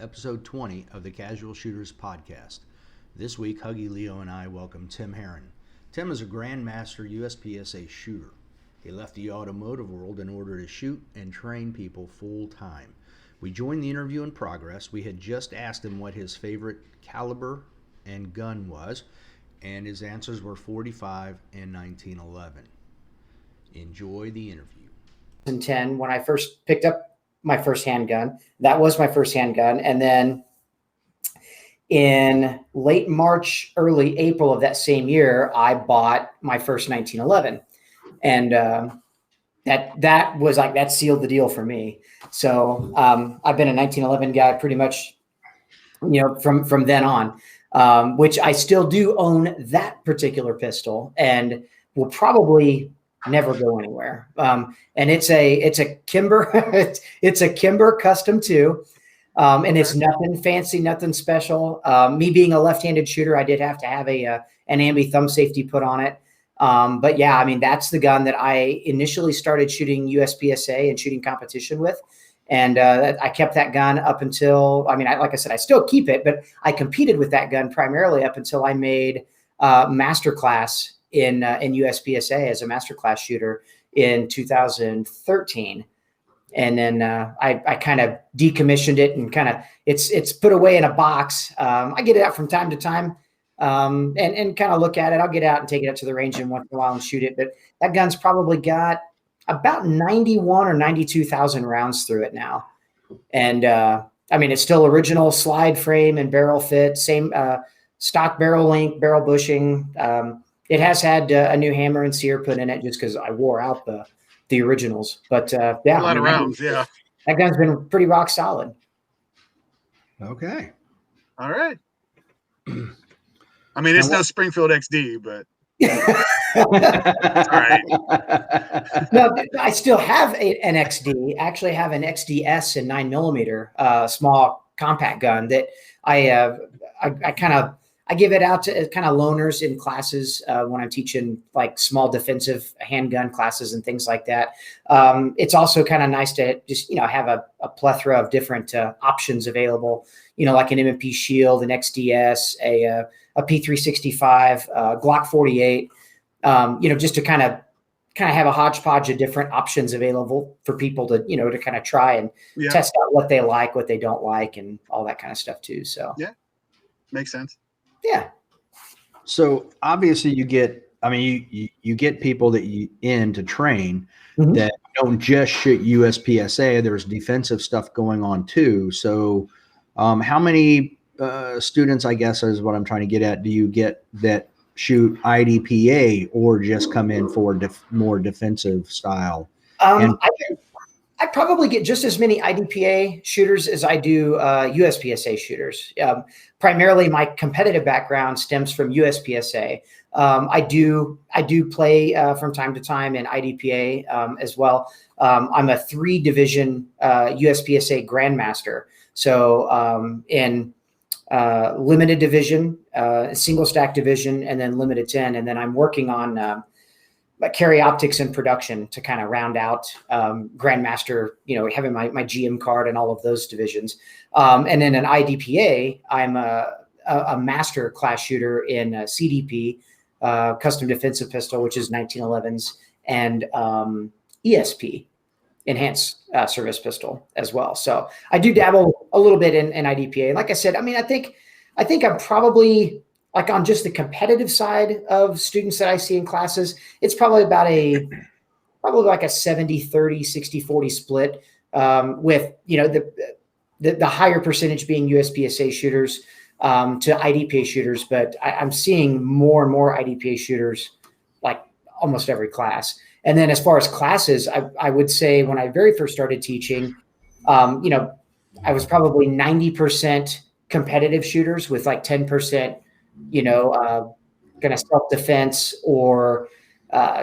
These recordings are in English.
episode 20 of the Casual Shooters podcast. This week, Huggy Leo and I welcome Tim Herron. Tim is a Grandmaster USPSA shooter. He left the automotive world in order to shoot and train people full time. We joined the interview in progress. We had just asked him what his favorite caliber and gun was, and his answers were .45 and 1911. Enjoy the interview. 2010, when I first picked up my first handgun. That was my first handgun. And then in late March, early April of that same year, I bought my first 1911. And that was like, that sealed the deal for me. So I've been a 1911 guy pretty much, from then on, which I still do own that particular pistol and will probably never go anywhere. And it's a Kimber, it's a Kimber Custom 2. And it's nothing fancy, nothing special. Me being a left-handed shooter, I did have to have an ambi thumb safety put on it. But yeah, I mean, that's the gun that I initially started shooting USPSA and shooting competition with. And I kept that gun up until, like I said, I still keep it, but I competed with that gun primarily up until I made masterclass in USPSA as a masterclass shooter in 2013. And then I kind of decommissioned it and it's put away in a box. I get it out from time to time and kind of look at it. I'll get out and take it up to the range and once in a while and shoot it. But that gun's probably got about 91 or 92,000 rounds through it now. And it's still original slide frame and barrel fit, same stock barrel length, barrel bushing. It has had a new hammer and sear put in it just because I wore out the originals. But yeah, a lot of rounds. Yeah, that gun's been pretty rock solid. Okay. All right. It's no Springfield XD, but all right. No, I still have an XD. I actually have an XDS in 9mm, small compact gun that I give it out to kind of loners in classes when I'm teaching like small defensive handgun classes and things like that. It's also kind of nice to just, have a plethora of different options available, like an M&P Shield, an XDS, a P365, Glock 48, just to kind of have a hodgepodge of different options available for people to, to kind of try and test out what they like, what they don't like, and all that kind of stuff too. So yeah, makes sense. Yeah. So obviously you get people that you in to train that don't just shoot USPSA. There's defensive stuff going on too. So how many students, I guess is what I'm trying to get at, do you get that shoot IDPA or just come in for more defensive style? I probably get just as many IDPA shooters as I do USPSA shooters. Primarily, my competitive background stems from USPSA. I do play from time to time in IDPA as well. I'm a 3-division USPSA Grandmaster. So in limited division, single stack division, and then limited 10. And then I'm working on carry optics in production to kind of round out Grandmaster, having my GM card and all of those divisions. And then an IDPA, I'm a master class shooter in CDP, custom defensive pistol, which is 1911s, and ESP, enhanced service pistol as well. So I do dabble a little bit in IDPA. Like I said, I think I'm probably, like on just the competitive side of students that I see in classes, it's probably about like a 70-30, 60-40 split, with, the higher percentage being USPSA shooters to IDPA shooters. But I'm seeing more and more IDPA shooters, like almost every class. And then as far as classes, I would say when I very first started teaching, I was probably 90% competitive shooters with like 10%, kind of self-defense or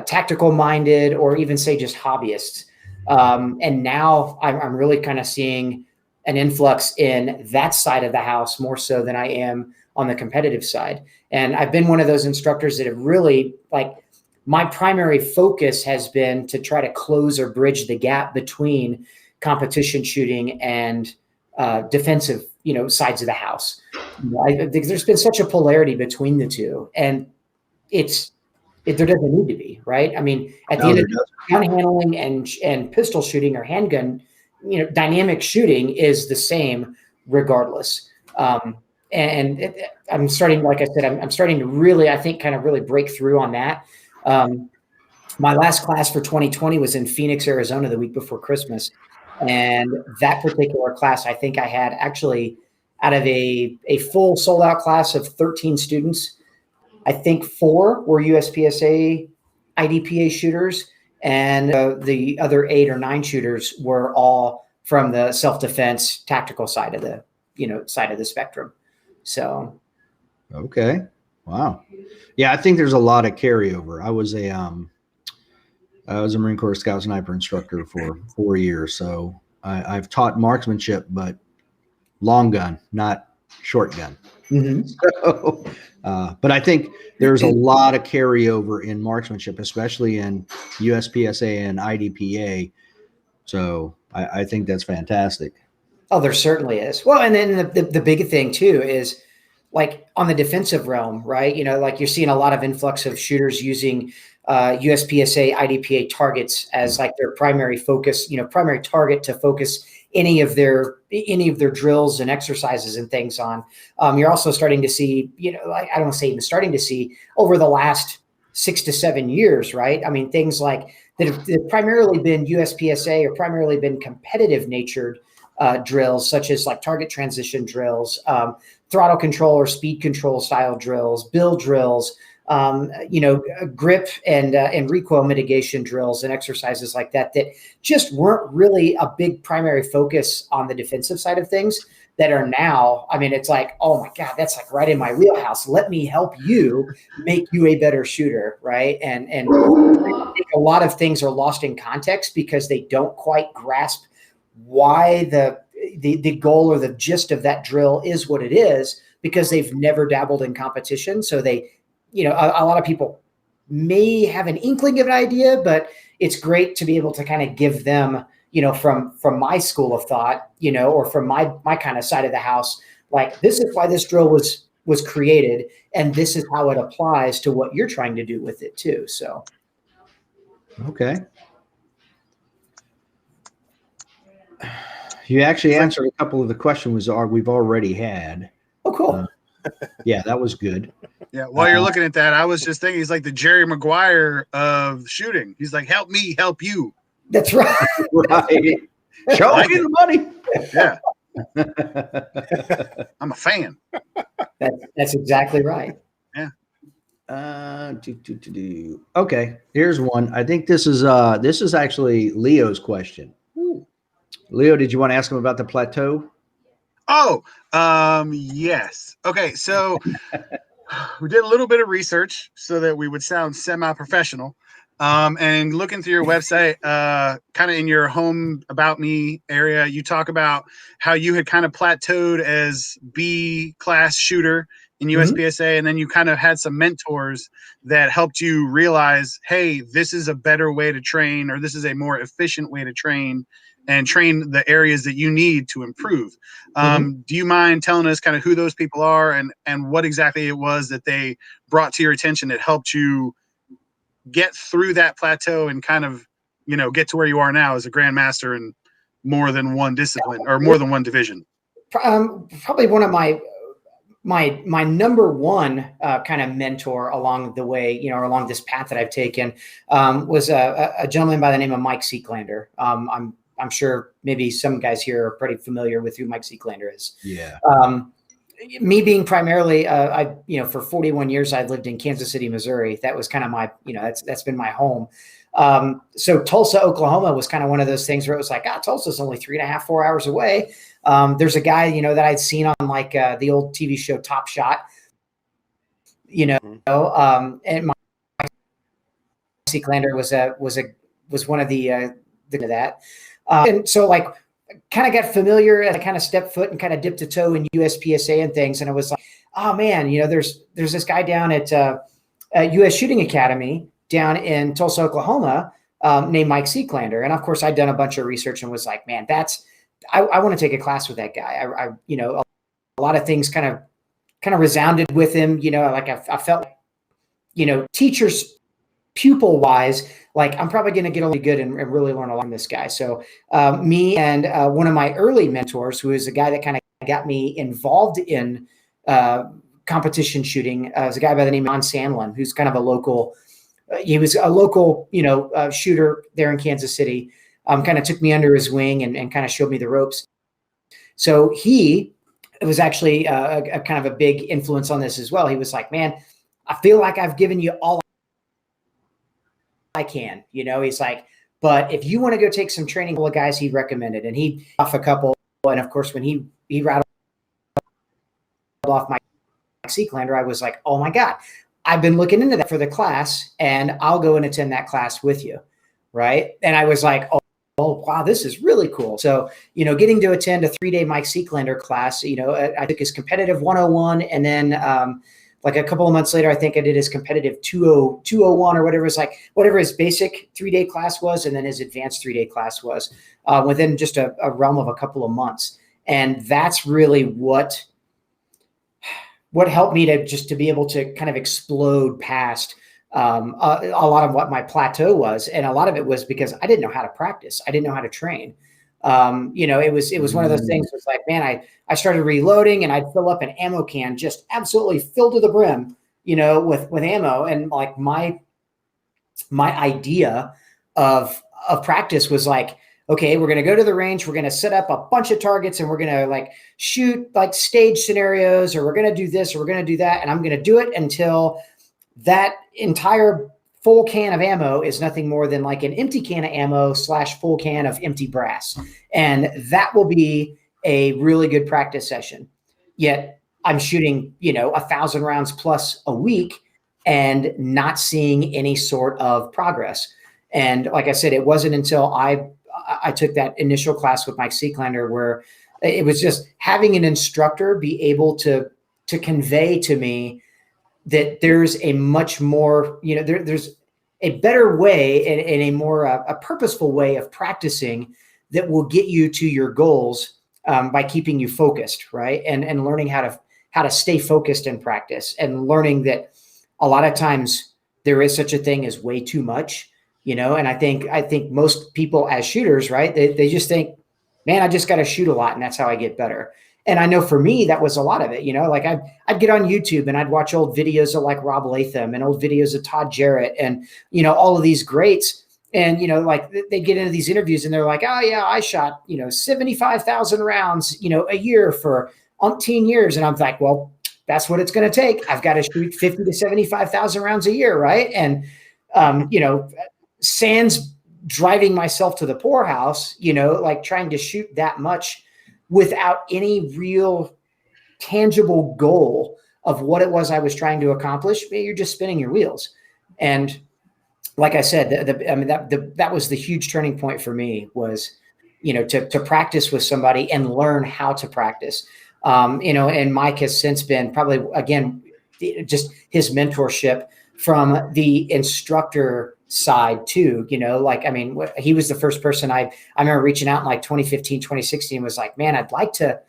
tactical minded, or even say just hobbyists. And now I'm really kind of seeing an influx in that side of the house more so than I am on the competitive side. And I've been one of those instructors that have really, like, my primary focus has been to try to close or bridge the gap between competition shooting and defensive sides of the house. I think there's been such a polarity between the two, and there doesn't need to be, right? I mean, at the end of the day, gun handling and pistol shooting or handgun, dynamic shooting is the same regardless. I'm starting, like I said, I'm starting to really, I think, kind of really break through on that. My last class for 2020 was in Phoenix, Arizona, the week before Christmas. And that particular class, I think I had actually, out of a full sold out class of 13 students, I think 4 were USPSA IDPA shooters, and the other 8 or 9 shooters were all from the self-defense tactical side of the spectrum. So, okay, wow, yeah, I think there's a lot of carryover. I was a Marine Corps Scout Sniper instructor for 4 years, so I've taught marksmanship, but long gun, not short gun. Mm-hmm. So, but I think there's a lot of carryover in marksmanship, especially in USPSA and IDPA. So I think that's fantastic. Oh, there certainly is. Well, and then the big thing too is, like, on the defensive realm, right? Like, you're seeing a lot of influx of shooters using USPSA IDPA targets as like their primary focus, primary target to focus any of their drills and exercises and things on. You're also starting to see, I don't want to say even starting to see, over the last 6 to 7 years, right? I mean, things like that have primarily been USPSA or primarily been competitive natured drills, such as like target transition drills, throttle control or speed control style drills, bill drills, grip and recoil mitigation drills and exercises like that just weren't really a big primary focus on the defensive side of things, that are now, I mean, it's like, oh my God, that's like right in my wheelhouse. Let me help you make you a better shooter, right? And I think a lot of things are lost in context because they don't quite grasp why the goal or the gist of that drill is what it is, because they've never dabbled in competition. So they, a lot of people may have an inkling of an idea, but it's great to be able to kind of give them, from my school of thought, or from my kind of side of the house, like, this is why this drill was created, and this is how it applies to what you're trying to do with it too. So, okay. You actually answered a couple of the questions we've already had. Oh, cool. Yeah, that was good. Yeah, while you're looking at that, I was just thinking he's like the Jerry Maguire of shooting. He's like, help me, help you. That's right. Right. Show me the money. Yeah. I'm a fan. That's exactly right. Yeah. Okay, here's one. I think this is actually Leo's question. Ooh. Leo, did you want to ask him about the plateau? Oh, yes. Okay, so we did a little bit of research so that we would sound semi-professional. And looking through your website, kind of in your home about me area, you talk about how you had kind of plateaued as B class shooter in USPSA, and then you kind of had some mentors that helped you realize, hey, this is a better way to train, or this is a more efficient way to train, and train the areas that you need to improve. Do you mind telling us kind of who those people are and what exactly it was that they brought to your attention that helped you get through that plateau and kind of, get to where you are now as a grandmaster in more than one discipline or more than one division? Probably one of my number one kind of mentor along the way, along this path that I've taken, was a gentleman by the name of Mike Seeklander. I'm sure maybe some guys here are pretty familiar with who Mike Seeklander is. Yeah. Me being primarily, for 41 years, I've lived in Kansas City, Missouri. That was kind of my, that's been my home. So Tulsa, Oklahoma was kind of one of those things where it was like, Tulsa's only 3.5, 4 hours away. There's a guy, that I'd seen on like the old TV show Top Shot, and Mike Seeklander was one of the that. And so, like, kind of got familiar as I kind of stepped foot and kind of dipped a toe in USPSA and things. And I was like, oh man, there's this guy down at US Shooting Academy down in Tulsa, Oklahoma, named Mike Seeklander. And of course I'd done a bunch of research and was like, man, I want to take a class with that guy. lot of things kind of resounded with him. Like I felt, teachers, pupil wise, like I'm probably going to get really good and really learn a lot from this guy. So me and one of my early mentors, who is a guy that kind of got me involved in competition shooting, is a guy by the name of John Sandlin, who's kind of a local. He was a local, shooter there in Kansas City. Kind of took me under his wing and kind of showed me the ropes. So it was actually a kind of a big influence on this as well. He was like, man, I feel like I've given you all I can, he's like, but if you want to go take some training, all the guys he recommended, and he off a couple. And of course, when he rattled off my Seaclander, I was like, oh my God, I've been looking into that for the class, and I'll go and attend that class with you. Right. And I was like, oh, wow, this is really cool. So, getting to attend a 3-day Mike Seaclander class, I took his competitive 101, and then like a couple of months later, I think I did his competitive 201 or whatever. It's like whatever his basic 3-day class was, and then his advanced 3-day class was within just a realm of a couple of months. And that's really what helped me to be able to kind of explode past a lot of what my plateau was. And a lot of it was because I didn't know how to practice. I didn't know how to train. It was one of those things. It's like, man, I started reloading, and I'd fill up an ammo can just absolutely filled to the brim, with ammo. And like my idea of practice was like, okay, we're going to go to the range. We're going to set up a bunch of targets, and we're going to like shoot like stage scenarios, or we're going to do this, or we're going to do that. And I'm going to do it until that entire full can of ammo is nothing more than like an empty can of ammo / full can of empty brass. And that will be a really good practice session. Yet I'm shooting, 1,000 rounds plus a week and not seeing any sort of progress. And like I said, it wasn't until I took that initial class with Mike Seaclander where it was just having an instructor be able to convey to me that there's a much more, there's a better way and a more a purposeful way of practicing that will get you to your goals by keeping you focused, right? And learning how to stay focused in practice, and learning that a lot of times there is such a thing as way too much, and I think most people as shooters, right, they just think, man, I just got to shoot a lot and that's how I get better. And I know for me, that was a lot of it, like I'd get on YouTube and I'd watch old videos of like Rob Latham and old videos of Todd Jarrett and, all of these greats. And, like they get into these interviews and they're like, oh yeah, I shot, 75,000 rounds, a year for umpteen years. And I'm like, well, that's what it's going to take. I've got to shoot 50 to 75,000 rounds a year. Right. And, sans driving myself to the poorhouse, like trying to shoot that much without any real tangible goal of what it was I was trying to accomplish, you're just spinning your wheels. And like I said, that was the huge turning point for me was, to practice with somebody and learn how to practice. And Mike has since been probably, again, just his mentorship from the instructor side too, he was the first person I remember reaching out in like 2015, 2016 was like, man, I'd like to,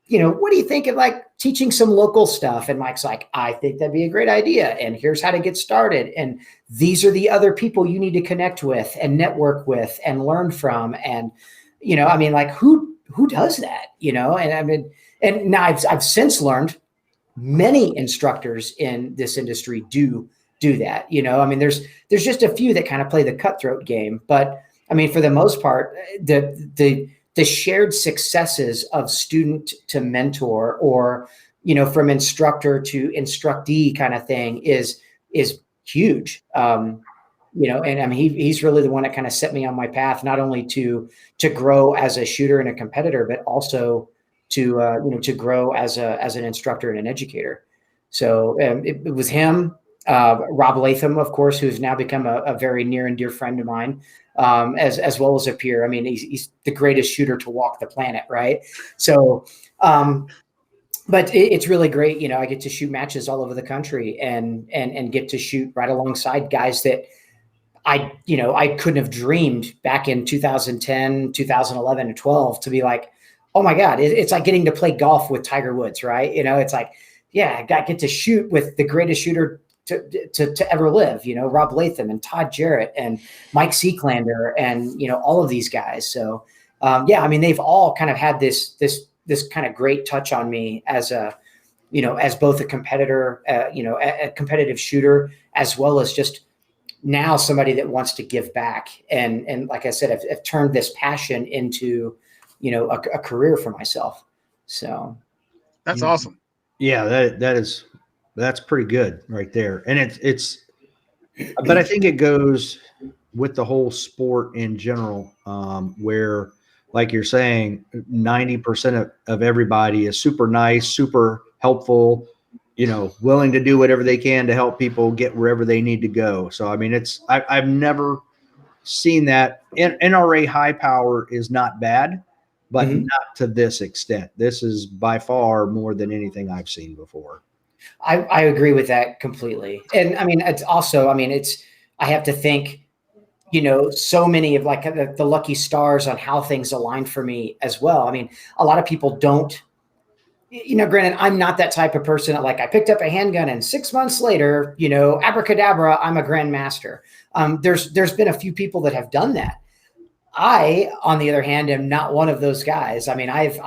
what do you think of like teaching some local stuff? And Mike's like, I think that'd be a great idea. And here's how to get started. And these are the other people you need to connect with and network with and learn from. And, like who does that, and now I've since learned many instructors in this industry do that, there's just a few that kind of play the cutthroat game, but for the most part, the shared successes of student to mentor or, from instructor to instructee kind of thing is huge. He's really the one that kind of set me on my path, not only to grow as a shooter and a competitor, but also to grow as an instructor and an educator. So it was him. Rob Latham, of course, who's now become a very near and dear friend of mine, as well as a peer. He's the greatest shooter to walk the planet, right? So, but it's really great. I get to shoot matches all over the country and get to shoot right alongside guys that I couldn't have dreamed back in 2010, 2011, and 12 to be like, oh my God, it's like getting to play golf with Tiger Woods, right? It's like, yeah, I get to shoot with the greatest shooter to ever live, Rob Latham and Todd Jarrett and Mike Seeklander and, all of these guys. So, yeah, I mean, they've all kind of had this kind of great touch on me as as both a competitor, a competitive shooter, as well as just now somebody that wants to give back. And like I said, I've turned this passion into, a career for myself. So that's awesome. Yeah, that's pretty good right there. And but I think it goes with the whole sport in general, where, like you're saying, 90% of everybody is super nice, super helpful, willing to do whatever they can to help people get wherever they need to go. So, I mean, I've never seen that. NRA high power is not bad, but not to this extent. This is by far more than anything I've seen before. I agree with that completely. And I mean, it's also, I have to think, so many of like the lucky stars on how things align for me as well. I mean, a lot of people don't, granted, I'm not that type of person that like I picked up a handgun and 6 months later, abracadabra, I'm a grandmaster. There's been a few people that have done that. I, on the other hand, am not one of those guys. I mean, I've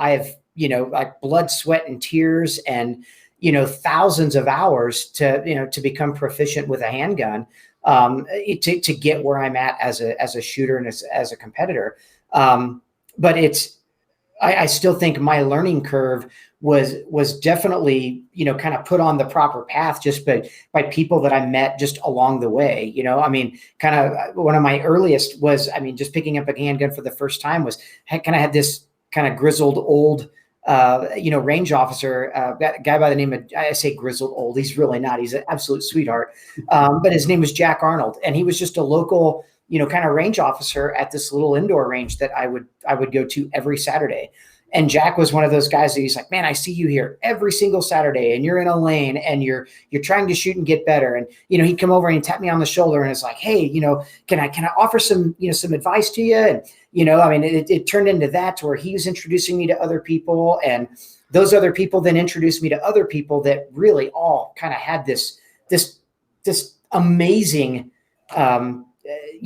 like blood, sweat, and tears, and thousands of hours to become proficient with a handgun, to get where I'm at as a shooter and as a competitor. But I still think my learning curve was definitely, kind of put on the proper path just by people that I met just along the way. I mean, kind of one of my earliest was, just picking up a handgun for the first time was kind of had this kind of grizzled old, range officer, that guy by the name of, I say grizzled old, he's really not, he's an absolute sweetheart. But his name was Jack Arnold, and he was just a local, kind of range officer at this little indoor range that I would go to every Saturday. And Jack was one of those guys that he's like, man, I see you here every single Saturday, and you're in a lane and you're trying to shoot and get better. And, he'd come over and he'd tap me on the shoulder and it's like, hey, can I offer some, some advice to you? And, it turned into that, to where he was introducing me to other people, and those other people then introduced me to other people that really all kind of had this amazing, kind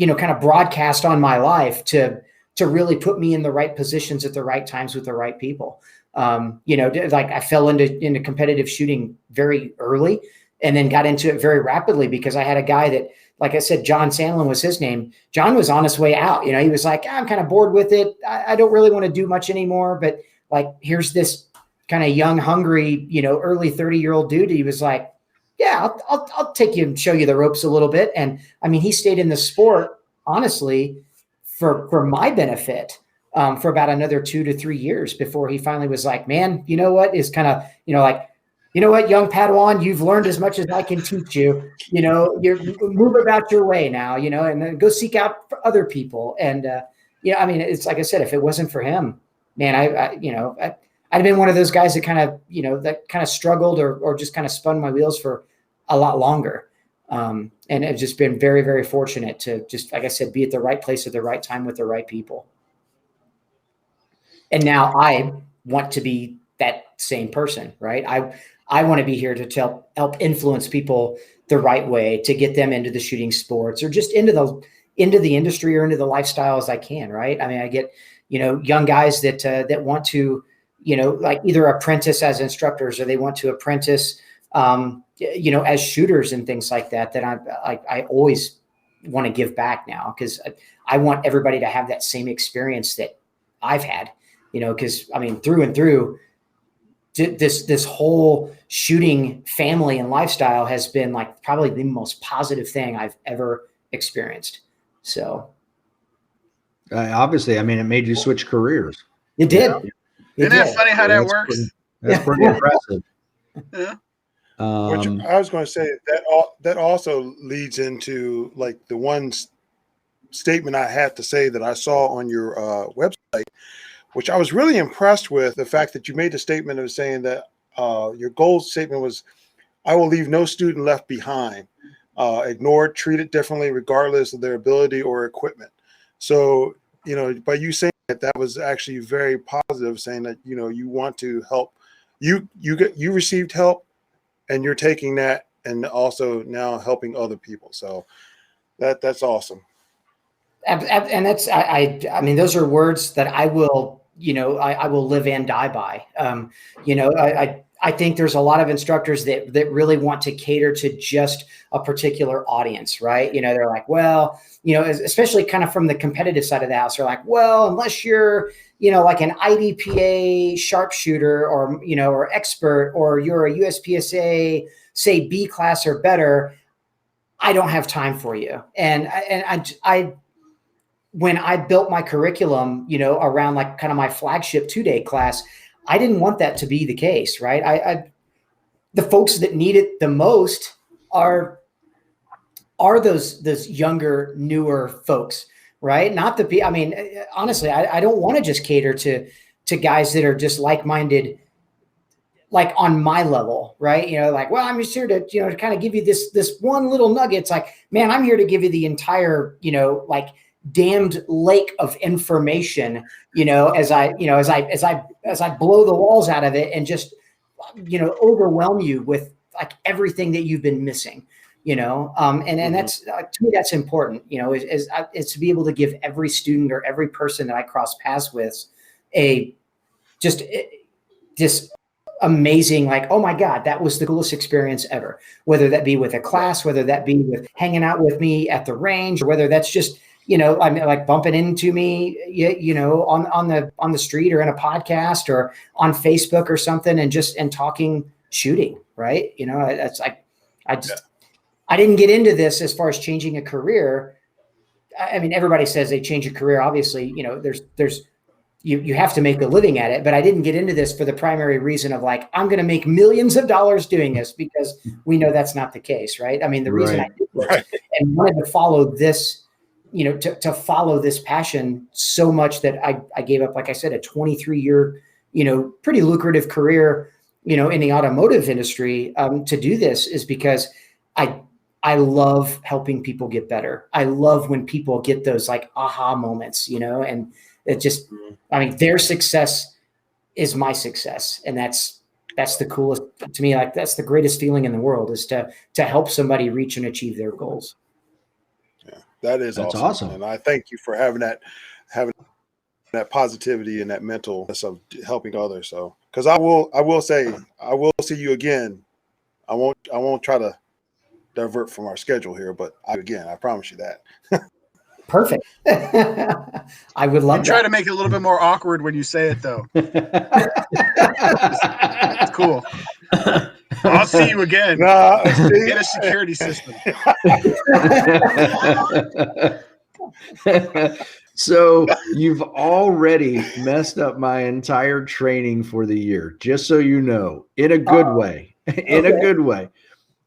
of broadcast on my life to really put me in the right positions at the right times with the right people. Like I fell into competitive shooting very early, and then got into it very rapidly because I had a guy that, like I said, John Sandlin was his name. John was on his way out. He was like, I'm kind of bored with it. I don't really want to do much anymore. But like, here's this kind of young, hungry, early 30-year-old dude. He was like, yeah, I'll take you and show you the ropes a little bit. And he stayed in the sport, honestly, for my benefit, for about another 2 to 3 years before he finally was like, man, you know what, is kind of, like, you know what, young Padawan, you've learned as much as I can teach you, you move about your way now, and then go seek out for other people. And, it's like I said, if it wasn't for him, man, I'd have been one of those guys that kind of struggled or just kind of spun my wheels for a lot longer. And I've just been very, very fortunate to just, like I said, be at the right place at the right time with the right people. And now I want to be that same person, right? I want to be here to help influence people the right way, to get them into the shooting sports or just into the industry or into the lifestyle as I can, right? I get, young guys that want to, like either apprentice as instructors, or they want to apprentice, as shooters and things like that I always want to give back now, because I want everybody to have that same experience that I've had, because through and through, this whole shooting family and lifestyle has been like probably the most positive thing I've ever experienced. So obviously, it made you switch careers. It did. Isn't that funny how that works? That's pretty impressive. Yeah. Which I was going to say that also leads into like the one statement I had to say that I saw on your website, which I was really impressed with, the fact that you made the statement of saying that your goal statement was, I will leave no student left behind, ignored, treated differently, regardless of their ability or equipment. So by you saying that was actually very positive, saying that, you want to help. You received help, and you're taking that and also now helping other people. So that's awesome. And that's, I mean, those are words that I will, I will live and die by. I think there's a lot of instructors that really want to cater to just a particular audience, right? They're like, well, especially kind of from the competitive side of the house, they're like, well, unless you're, like an IDPA sharpshooter or expert, or you're a USPSA, say B class or better, I don't have time for you. And I when I built my curriculum, around like kind of my flagship 2-day class, I didn't want that to be the case, right? The folks that need it the most are those younger, newer folks, right? Not the, I mean, honestly, I don't want to just cater to guys that are just like-minded, like on my level, right? Like, well, I'm just here to, to kind of give you this one little nugget. It's like, man, I'm here to give you the entire, like damned lake of information, as I blow the walls out of it and just, overwhelm you with like everything that you've been missing, and that's, to me, that's important, is to be able to give every student or every person that I cross paths with just amazing, like, oh my God, that was the coolest experience ever, whether that be with a class, whether that be with hanging out with me at the range, or whether that's just, I'm like bumping into me, on the street or in a podcast or on Facebook or something, and talking shooting, right? That's like, I didn't get into this as far as changing a career. I mean, everybody says they change a career. Obviously, there's you have to make a living at it, but I didn't get into this for the primary reason of like, I'm going to make millions of dollars doing this, because we know that's not the case, right? I mean, the reason I did this and wanted to follow this, to follow this passion so much that I gave up, like I said, a 23-year, pretty lucrative career, in the automotive industry, to do this, is because I love helping people get better. I love when people get those like aha moments, and it just, I mean, their success is my success. And that's the coolest to me. Like, that's the greatest feeling in the world, is to help somebody reach and achieve their goals. Yeah, that's awesome. And I thank you for having that positivity and that mentalness of helping others. So, cause I will say, I will see you again. I won't try to divert from our schedule here, but I promise you that. Perfect. I would love to try to make it a little bit more awkward when you say it, though. It's cool. I'll see you again. Get a security system. So you've already messed up my entire training for the year, just so you know, in a good way. In a good way.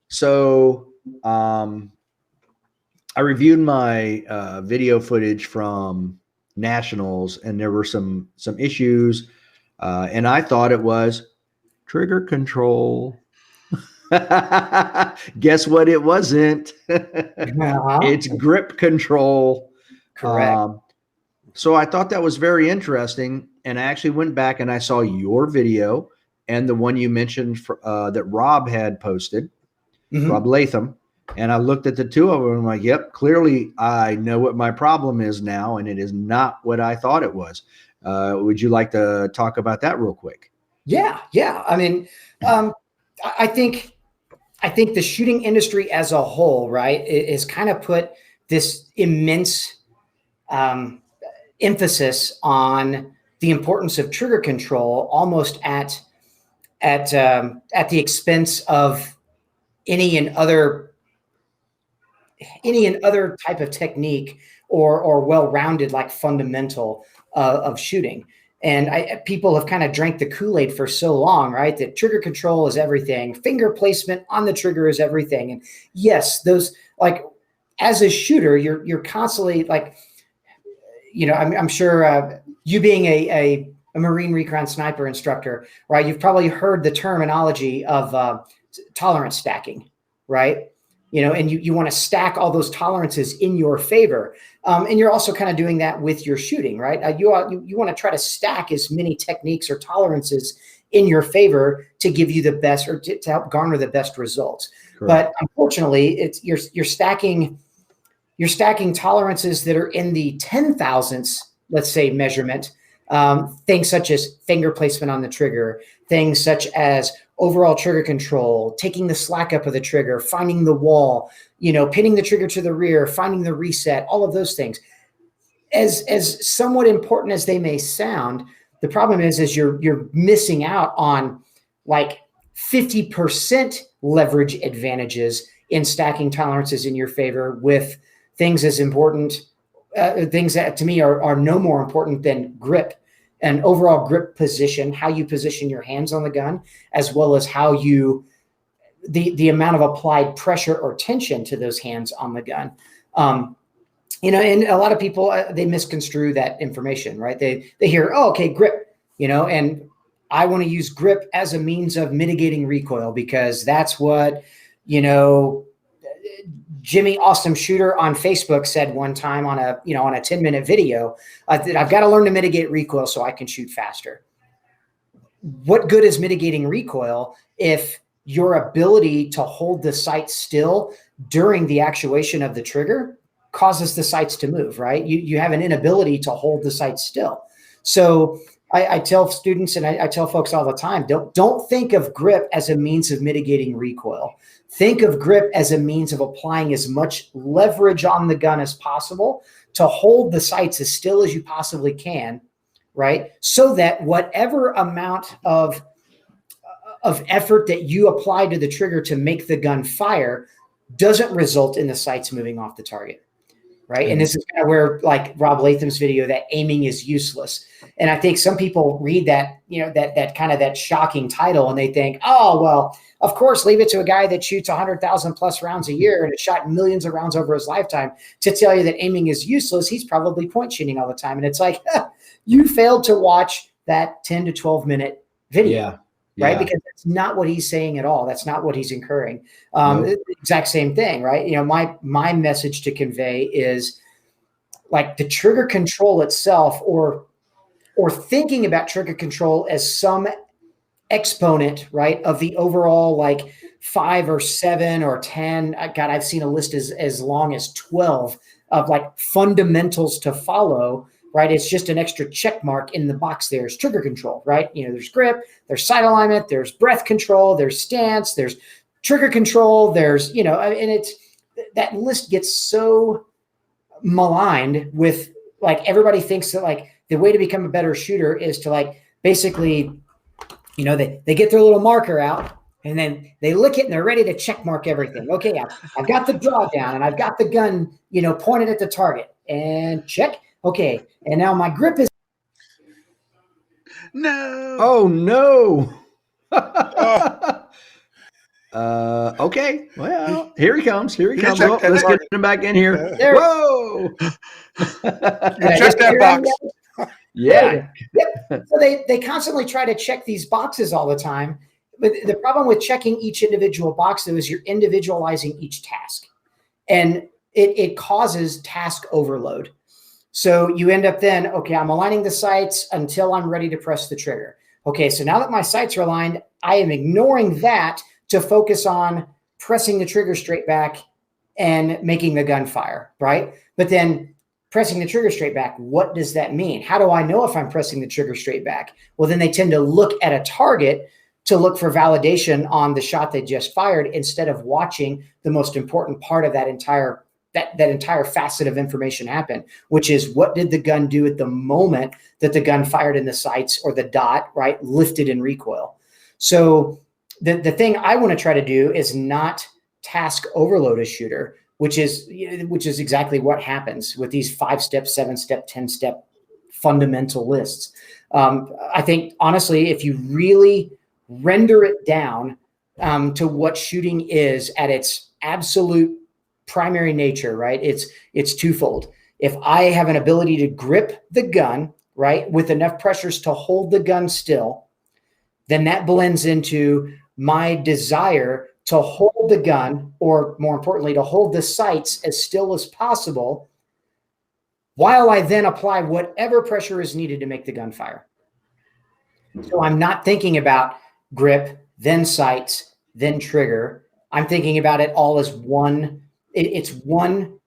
So I reviewed my video footage from nationals, and there were some issues, and I thought it was trigger control. Guess what? It wasn't. It's grip control. Correct. So I thought that was very interesting, and I actually went back and I saw your video and the one you mentioned that Rob had posted, Rob Latham. And I looked at the two of them and I'm like, yep, clearly I know what my problem is now, and it is not what I thought it was. Would you like to talk about that real quick? Yeah. I mean, I think the shooting industry as a whole, right, is kind of put this immense emphasis on the importance of trigger control, almost at the expense of any and other type of technique or well-rounded, like, fundamental of shooting. And people have kind of drank the Kool-Aid for so long, right? That trigger control is everything. Finger placement on the trigger is everything. And yes, those, like, as a shooter, you're constantly, like, I'm sure you being a Marine Recon sniper instructor, right? You've probably heard the terminology of tolerance stacking, right? and you want to stack all those tolerances in your favor. And you're also kind of doing that with your shooting, right? You want to try to stack as many techniques or tolerances in your favor to give you the best, or to help garner the best results. Correct. But unfortunately, you're stacking tolerances that are in the 10,000ths, let's say, measurement. Things such as finger placement on the trigger, things such as overall trigger control, taking the slack up of the trigger, finding the wall, pinning the trigger to the rear, finding the reset, all of those things. As somewhat important as they may sound, the problem is you're missing out on like 50% leverage advantages in stacking tolerances in your favor with things as important, things that to me are no more important than grip and overall grip position, how you position your hands on the gun, as well as how the amount of applied pressure or tension to those hands on the gun. And a lot of people, they misconstrue that information, right? They hear, oh, okay, grip, and I want to use grip as a means of mitigating recoil because that's what, Jimmy Awesome Shooter on Facebook said one time on a 10-minute video, that I've got to learn to mitigate recoil so I can shoot faster. What good is mitigating recoil if your ability to hold the sight still during the actuation of the trigger causes the sights to move, right? You have an inability to hold the sight still. So I tell students and I tell folks all the time, don't think of grip as a means of mitigating recoil. Think of grip as a means of applying as much leverage on the gun as possible to hold the sights as still as you possibly can, right? So that whatever amount of effort that you apply to the trigger to make the gun fire doesn't result in the sights moving off the target, right? And this is kind of where, like Rob Latham's video, that aiming is useless. And I think some people read that, that kind of that shocking title and they think, oh, well, of course, leave it to a guy that shoots 100,000 plus rounds a year and has shot millions of rounds over his lifetime to tell you that aiming is useless. He's probably point shooting all the time. And it's like, you failed to watch that 10 to 12 minute video, right? Yeah. Because that's not what he's saying at all. That's not what he's incurring. Nope. Exact same thing, right? My message to convey is like the trigger control itself, or thinking about trigger control as some exponent, right, of the overall like 5 or 7 or 10. God, I've seen a list as long as 12 of like fundamentals to follow, right? It's just an extra check mark in the box. There's trigger control, right? There's grip, there's sight alignment, there's breath control, there's stance, there's trigger control, there's, and it's, that list gets so maligned with like, everybody thinks that like the way to become a better shooter is to like, basically, they get their little marker out and then they lick it and they're ready to check mark everything. Okay, I've got the draw down and I've got the gun, pointed at the target and check. Okay, and now my grip is. No. Oh, no. Okay. Well, here he comes. Oh, let's get him back in here. Whoa. Check that box. Yeah. Yep. So they constantly try to check these boxes all the time. But the problem with checking each individual box, though, is you're individualizing each task. And it causes task overload. So you end up then, okay, I'm aligning the sights until I'm ready to press the trigger. Okay, so now that my sights are aligned, I am ignoring that to focus on pressing the trigger straight back and making the gun fire, right? But then pressing the trigger straight back, what does that mean? How do I know if I'm pressing the trigger straight back? Well, then they tend to look at a target to look for validation on the shot they just fired instead of watching the most important part of that entire facet of information happen, which is what did the gun do at the moment that the gun fired in the sights or the dot, right, lifted in recoil. So the thing I want to try to do is not task overload a shooter, which is exactly what happens with these 5-step, 7-step, 10-step fundamental lists. I think, honestly, if you really render it down to what shooting is at its absolute primary nature, right? It's twofold. If I have an ability to grip the gun, right, with enough pressures to hold the gun still, then that blends into my desire to hold the gun, or more importantly, to hold the sights as still as possible, while I then apply whatever pressure is needed to make the gun fire. So I'm not thinking about grip, then sights, then trigger. I'm thinking about it all as one. It's one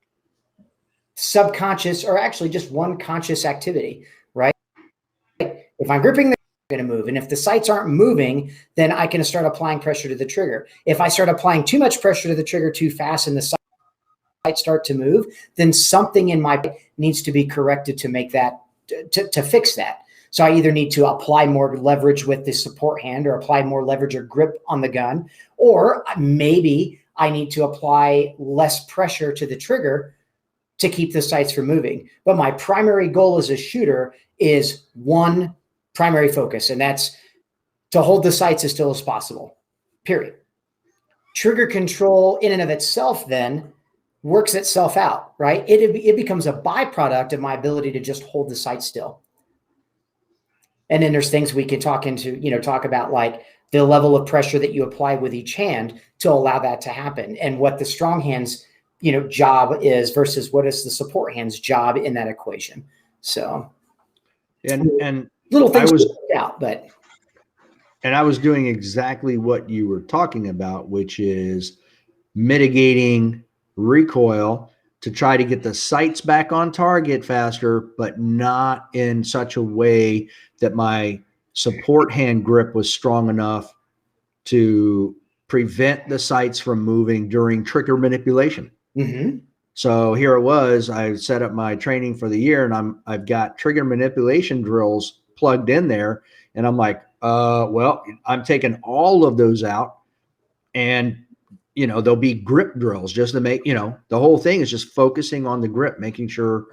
subconscious, or actually just one conscious activity, right? If I'm gripping, they're going to move. And if the sights aren't moving, then I can start applying pressure to the trigger. If I start applying too much pressure to the trigger too fast and the sights start to move, then something in my needs to be corrected to make that, to fix that. So I either need to apply more leverage with the support hand, or apply more leverage or grip on the gun, or maybe I need to apply less pressure to the trigger to keep the sights from moving. But my primary goal as a shooter is one primary focus, and that's to hold the sights as still as possible, period. Trigger control in and of itself then works itself out, right? It becomes a byproduct of my ability to just hold the sight still. And then there's things we can talk about, like the level of pressure that you apply with each hand to allow that to happen, and what the strong hand's, job is versus what is the support hand's job in that equation. So, and little things to work out, but. And I was doing exactly what you were talking about, which is mitigating recoil to try to get the sights back on target faster, but not in such a way that my support hand grip was strong enough to prevent the sights from moving during trigger manipulation. Mm-hmm. So here it was, I set up my training for the year, and I've got trigger manipulation drills plugged in there. And I'm like, well, I'm taking all of those out, and there'll be grip drills just to make, the whole thing is just focusing on the grip, making sure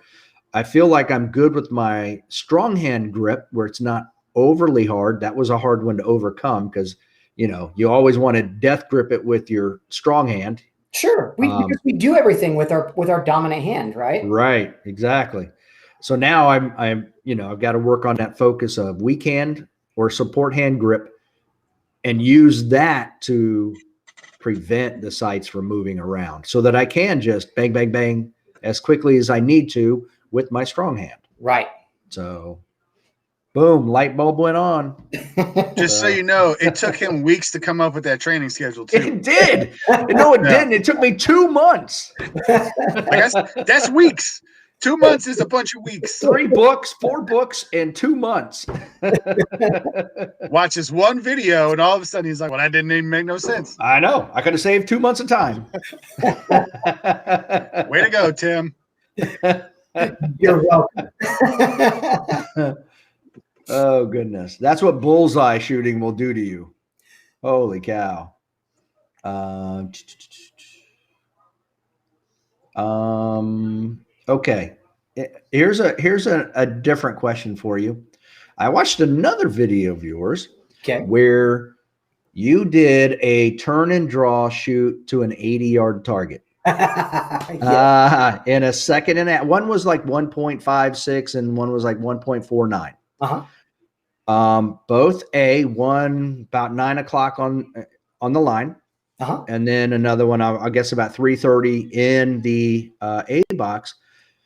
I feel like I'm good with my strong hand grip where it's not overly hard. That was a hard one to overcome because, you always want to death grip it with your strong hand. Sure. Because we do everything with our dominant hand, right? Right. Exactly. So now I've got to work on that focus of weak hand or support hand grip and use that to prevent the sights from moving around so that I can just bang, bang, bang as quickly as I need to with my strong hand. Right. So boom, light bulb went on. Just so you know, it took him weeks to come up with that training schedule too. It did. No, it didn't. It took me 2 months. That's weeks. 2 months is a bunch of weeks. 3 books, 4 books, and 2 months. Watches one video, and all of a sudden he's like, well, that didn't even make no sense. I know. I could have saved 2 months of time. Way to go, Tim. You're welcome. Oh, goodness. That's what bullseye shooting will do to you. Holy cow. Okay. Here's a different question for you. I watched another video of yours where you did a turn and draw shoot to an 80-yard target. In a second and a half. One was like 1.56 and one was like 1.49. Both one about 9 o'clock on the line. And then another one, I guess about 3:30 in the A box.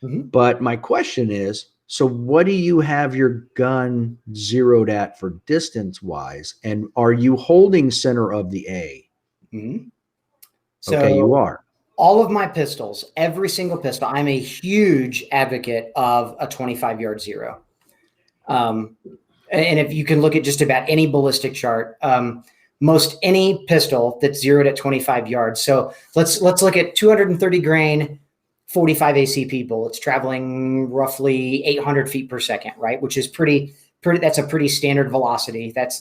Mm-hmm. But my question is, so what do you have your gun zeroed at for distance wise? And are you holding center of the A? Mm-hmm. So okay, you are. All of my pistols, every single pistol, I'm a huge advocate of a 25-yard zero. And if you can look at just about any ballistic chart, most any pistol that's zeroed at 25 yards. So let's look at 230 grain, 45 ACP bullets traveling roughly 800 feet per second, right? Which is pretty. That's a pretty standard velocity. That's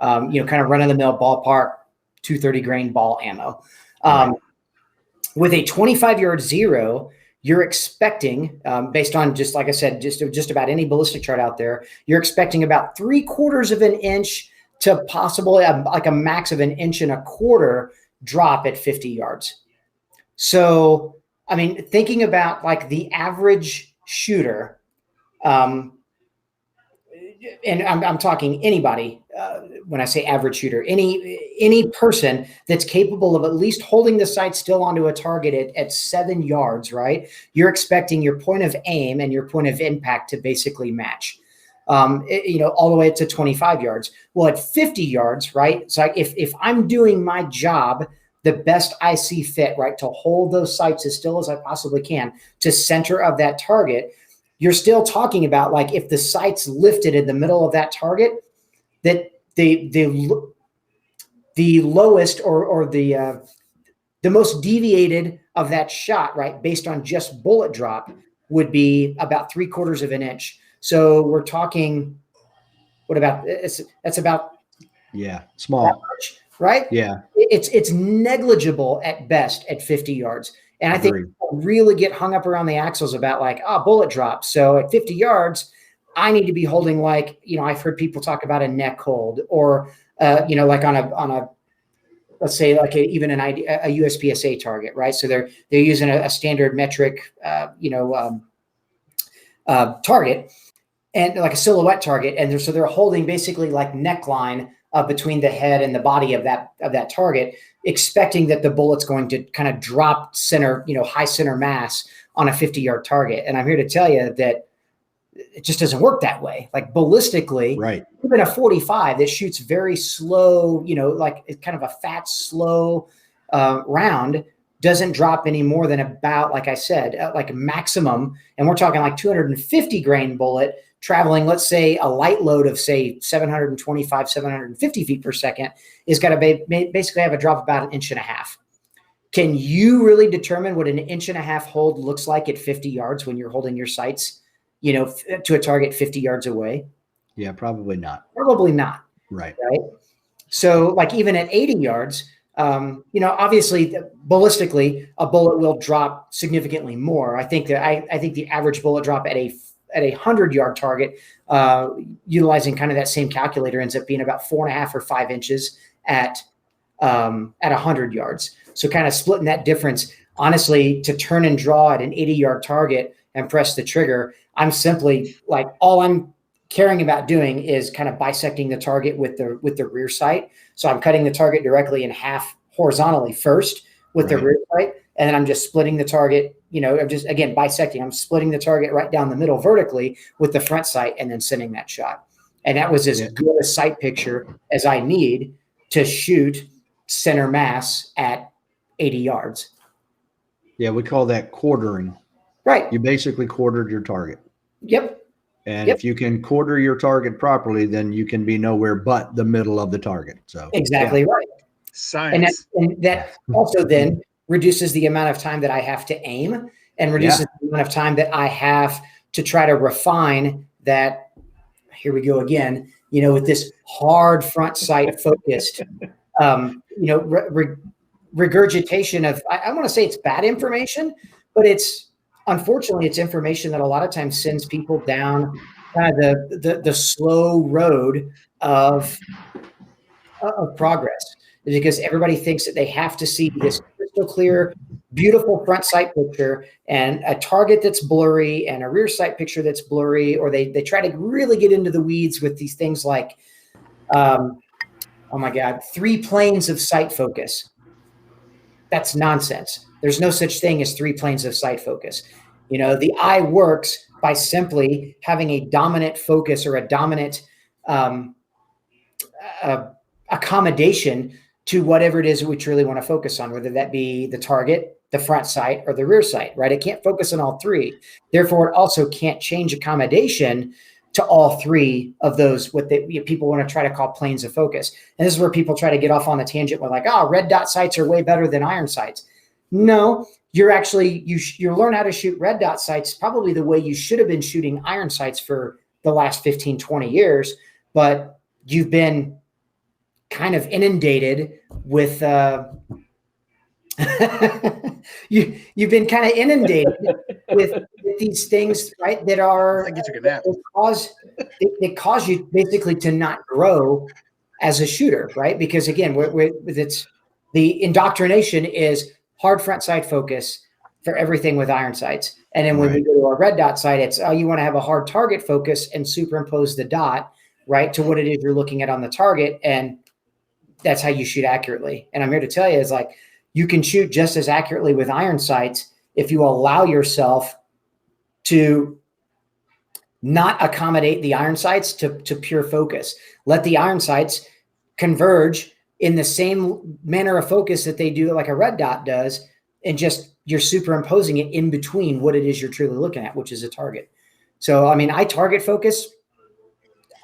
kind of run of the mill ballpark, 230 grain ball ammo. With a 25-yard zero, you're expecting, based on just like I said, just about any ballistic chart out there, you're expecting about 3/4 of an inch to possibly like a max of 1.25 inches drop at 50 yards. So, I mean, thinking about like the average shooter, and I'm talking anybody, when I say average shooter, any person that's capable of at least holding the sight still onto a target at 7 yards, right? You're expecting your point of aim and your point of impact to basically match, all the way up to 25 yards. Well, at 50 yards, right? So if I'm doing my job the best I see fit, right, to hold those sights as still as I possibly can to center of that target, you're still talking about, like, if the sight's lifted in the middle of that target, that the lowest or the most deviated of that shot, right, based on just bullet drop, would be about 3/4 of an inch. So we're talking, that's about small, much, right? Yeah, it's negligible at best at 50 yards. And I think people really get hung up around the axles about, like, bullet drop. So at 50 yards, I need to be holding, like, I've heard people talk about a neck hold, or like on a let's say, like, even a USPSA target, right? So they're using a standard metric target, and like a silhouette target, and they're holding basically like neckline between the head and the body of that target, expecting that the bullet's going to kind of drop center, high center mass on a 50-yard target. And I'm here to tell you that it just doesn't work that way. Like, ballistically, right, even a 45 that shoots very slow, like it's kind of a fat, slow round, doesn't drop any more than about, like I said, like maximum. And we're talking like 250 grain bullet traveling, let's say a light load of, say, 725, 750 feet per second, is got to basically have a drop about 1.5 inches. Can you really determine what an 1.5 inch hold looks like at 50 yards when you're holding your sights, to a target 50 yards away? Yeah, probably not. Probably not. Right. So, like, even at 80 yards, obviously, ballistically, a bullet will drop significantly more. I think the average bullet drop at a 100-yard target, utilizing kind of that same calculator, ends up being about 4.5 or 5 inches at 100 yards. So kind of splitting that difference, honestly, to turn and draw at an 80-yard target and press the trigger, I'm simply, like, all I'm caring about doing is kind of bisecting the target with the rear sight. So I'm cutting the target directly in half horizontally first with the rear sight, and then I'm just splitting the target. I'm just, again, bisecting. I'm splitting the target right down the middle vertically with the front sight, and then sending that shot. And that was as good a sight picture as I need to shoot center mass at 80 yards. Yeah, we call that quartering. Right. You basically quartered your target. Yep. And if you can quarter your target properly, then you can be nowhere but the middle of the target. So exactly right. Science. And that also then reduces the amount of time that I have to aim, and reduces the amount of time that I have to try to refine that. Here we go again, with this hard front sight focused, regurgitation of, I want to say it's bad information, but unfortunately, it's information that a lot of times sends people down kind of the slow road of progress, because everybody thinks that they have to see this crystal clear, beautiful front sight picture and a target that's blurry and a rear sight picture that's blurry, or they try to really get into the weeds with these things like, oh my God, 3 planes of sight focus. That's nonsense. There's no such thing as 3 planes of sight focus. The eye works by simply having a dominant focus, or a dominant accommodation to whatever it is we truly want to focus on, whether that be the target, the front sight, or the rear sight, right? It can't focus on all 3. Therefore, it also can't change accommodation to all 3 of those, what people want to try to call planes of focus. And this is where people try to get off on the tangent with, like, red dot sights are way better than iron sights. No, you're actually, you learn how to shoot red dot sights probably the way you should have been shooting iron sights for the last 15, 20 years, but you've been kind of inundated with, you've been kind of inundated with these things, right, that are that cause you basically to not grow as a shooter, right? Because again, it's the indoctrination is hard front sight focus for everything with iron sights, And then when we Right. go to our red dot sight, it's, you want to have a hard target focus and superimpose the dot, right, to what it is you're looking at on the target. And that's how you shoot accurately. And I'm here to tell you is like, you can shoot just as accurately with iron sights if you allow yourself to not accommodate the iron sights to pure focus. Let the iron sights converge in the same manner of focus that they do, like a red dot does, and just you're superimposing it in between what it is you're truly looking at, which is a target. So, I mean, I target focus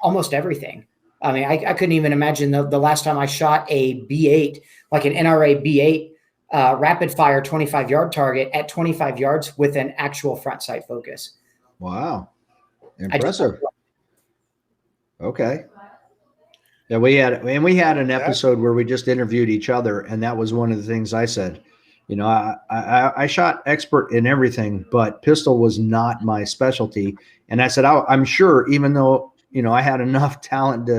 almost everything. I mean, I couldn't even imagine the last time I shot a B8, like an NRA B8 rapid fire 25-yard target at 25 yards with an actual front sight focus. Wow. Impressive. Okay. Yeah, we had an episode where we just interviewed each other, and that was one of the things I said. You know, I shot expert in everything, but pistol was not my specialty. And I said, I'm sure, even though, you know, I had enough talent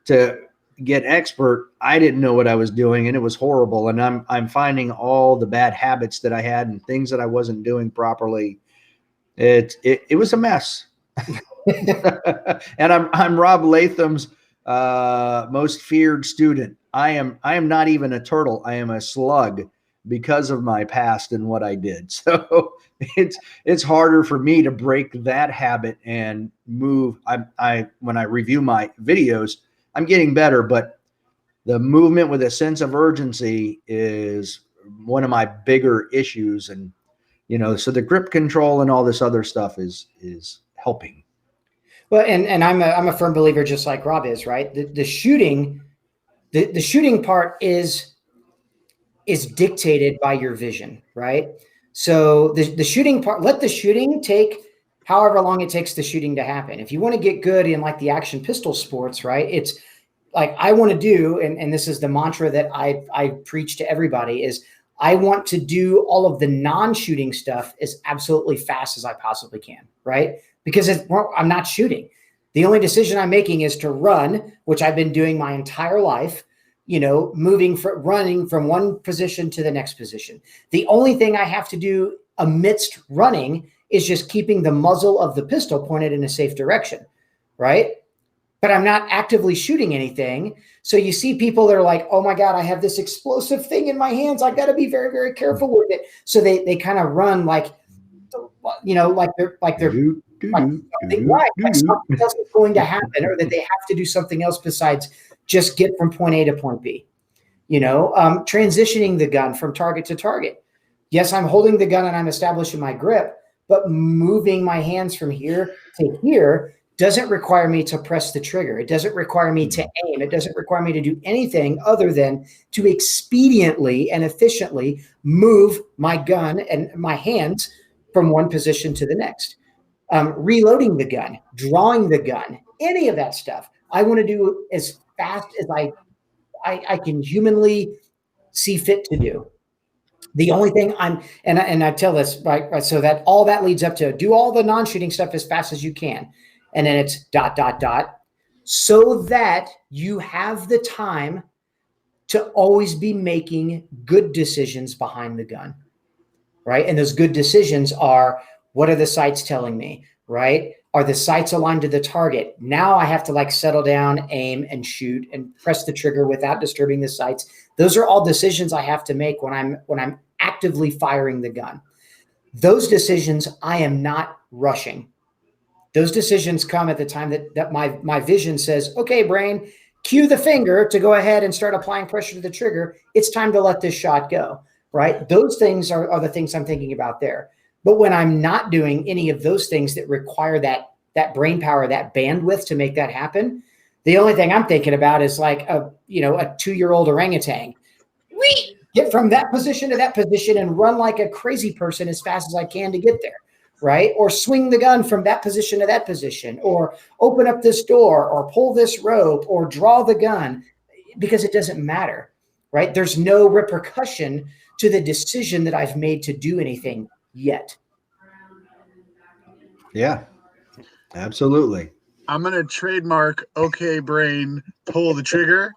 to get expert, I didn't know what I was doing, and it was horrible. And I'm finding all the bad habits that I had and things that I wasn't doing properly. It was a mess. And I'm Rob Latham's most feared student. I am not even a turtle. I am a slug because of my past and what I did. So it's harder for me to break that habit and move. When I review my videos, I'm getting better, but the movement with a sense of urgency is one of my bigger issues. And, you know, so the grip control and all this other stuff is helping. Well, and I'm a firm believer, just like Rob is, right? The shooting part is dictated by your vision, right? So the shooting part, let the shooting take however long it takes the shooting to happen. If you want to get good in like the action pistol sports, right? It's like I want to do, and this is the mantra that I preach to everybody, is I want to do all of the non-shooting stuff as absolutely fast as I possibly can, right? Because I'm not shooting. The only decision I'm making is to run, which I've been doing my entire life, you know, running from one position to the next position. The only thing I have to do amidst running is just keeping the muzzle of the pistol pointed in a safe direction, right? But I'm not actively shooting anything. So you see people that are like, oh my God, I have this explosive thing in my hands. I've got to be very, very careful with it. So they kind of run like, you know, like they're something else is going to happen, or that they have to do something else besides just get from point A to point B. You know, transitioning the gun from target to target. Yes, I'm holding the gun and I'm establishing my grip, but moving my hands from here to here doesn't require me to press the trigger. It doesn't require me to aim. It doesn't require me to do anything other than to expediently and efficiently move my gun and my hands from one position to the next. Reloading the gun, drawing the gun, any of that stuff, I want to do as fast as I can humanly see fit to do. The only thing and I tell this, right, so that all that leads up to do all the non-shooting stuff as fast as you can. And then it's ... so that you have the time to always be making good decisions behind the gun, right? And those good decisions are, what are the sights telling me, right? Are the sights aligned to the target? Now I have to like settle down, aim, and shoot and press the trigger without disturbing the sights. Those are all decisions I have to make when I'm actively firing the gun. Those decisions I am not rushing. Those decisions come at the time that my vision says, okay, brain, cue the finger to go ahead and start applying pressure to the trigger. It's time to let this shot go, right? Those things are the things I'm thinking about there. But when I'm not doing any of those things that require that brain power, that bandwidth to make that happen, the only thing I'm thinking about is like a 2-year-old orangutan. Get from that position to that position and run like a crazy person as fast as I can to get there, right? Or swing the gun from that position to that position, or open up this door, or pull this rope, or draw the gun, because it doesn't matter, right? There's no repercussion to the decision that I've made to do anything yet. Yeah, absolutely. I'm going to trademark okay brain, pull the trigger.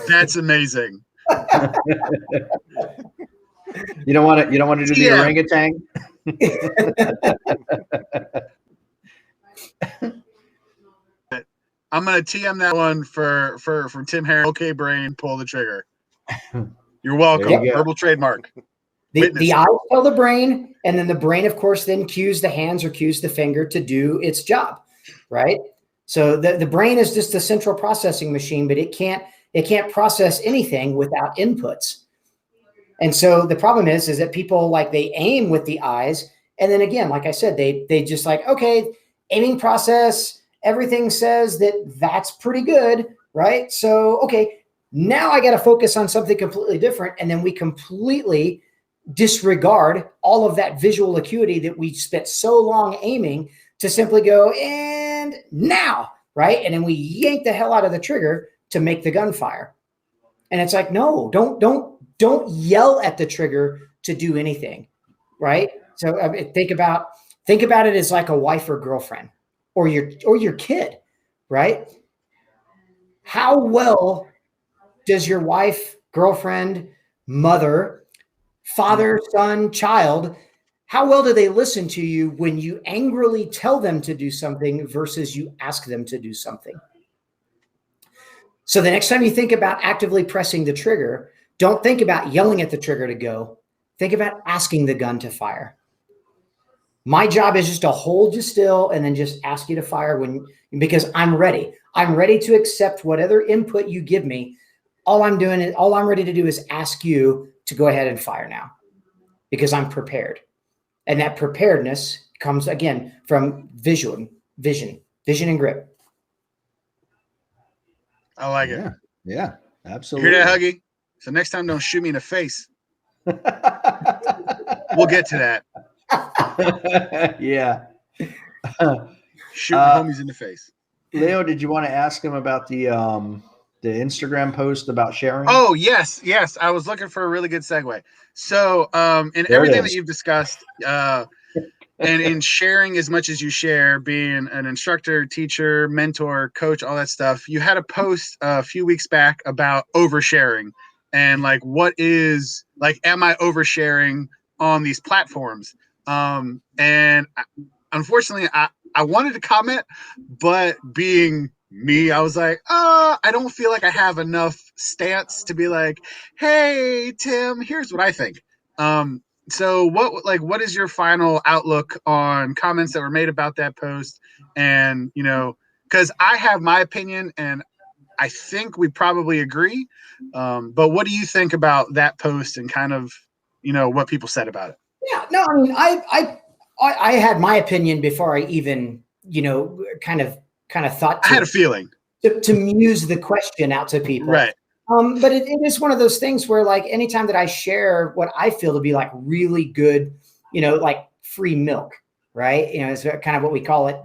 That's amazing. You don't want to do the orangutan? I'm gonna TM that one for Tim Herron. Okay, brain, pull the trigger. You're welcome. There you go. Verbal trademark. The eyes tell the brain, and then the brain, of course, then cues the hands or cues the finger to do its job, right? So the brain is just a central processing machine, but it can't process anything without inputs. And so the problem is that people, like, they aim with the eyes, and then again, like I said, they just like, okay, aiming process, everything says that's pretty good, right? So okay, now I got to focus on something completely different, and then we completely disregard all of that visual acuity that we spent so long aiming to simply go, and now, right? And then we yank the hell out of the trigger to make the gun fire. And it's like, no, don't yell at the trigger to do anything, right? So think about it as like a wife or girlfriend or your kid, right? How well does your wife, girlfriend, mother, father, son, child, how well do they listen to you when you angrily tell them to do something versus you ask them to do something? So the next time you think about actively pressing the trigger, don't think about yelling at the trigger to go. Think about asking the gun to fire. My job is just to hold you still and then just ask you to fire because I'm ready. I'm ready to accept whatever input you give me. All I'm ready to do is ask you to go ahead and fire now because I'm prepared. And that preparedness comes, again, from vision and grip. I like it. Yeah, absolutely. You hear that, Huggy? So next time, don't shoot me in the face. We'll get to that. Yeah. Shooting homies in the face. Leo, did you want to ask him about the Instagram post about sharing? Oh, yes. I was looking for a really good segue. So in everything that you've discussed, and in sharing as much as you share, being an instructor, teacher, mentor, coach, all that stuff, you had a post a few weeks back about oversharing and like, what is, like, am I oversharing on these platforms? And unfortunately, I wanted to comment, but being me, I was like, I don't feel like I have enough stance to be like, hey, Tim, here's what I think. So what is your final outlook on comments that were made about that post? And, because I have my opinion and I think we probably agree. But what do you think about that post and kind of, what people said about it? Yeah, no, I mean, I had my opinion before I even, kind of thought I had a feeling to muse the question out to people. Right. But it is one of those things where, like, anytime that I share what I feel to be like really good, like free milk, right? It's kind of what we call it,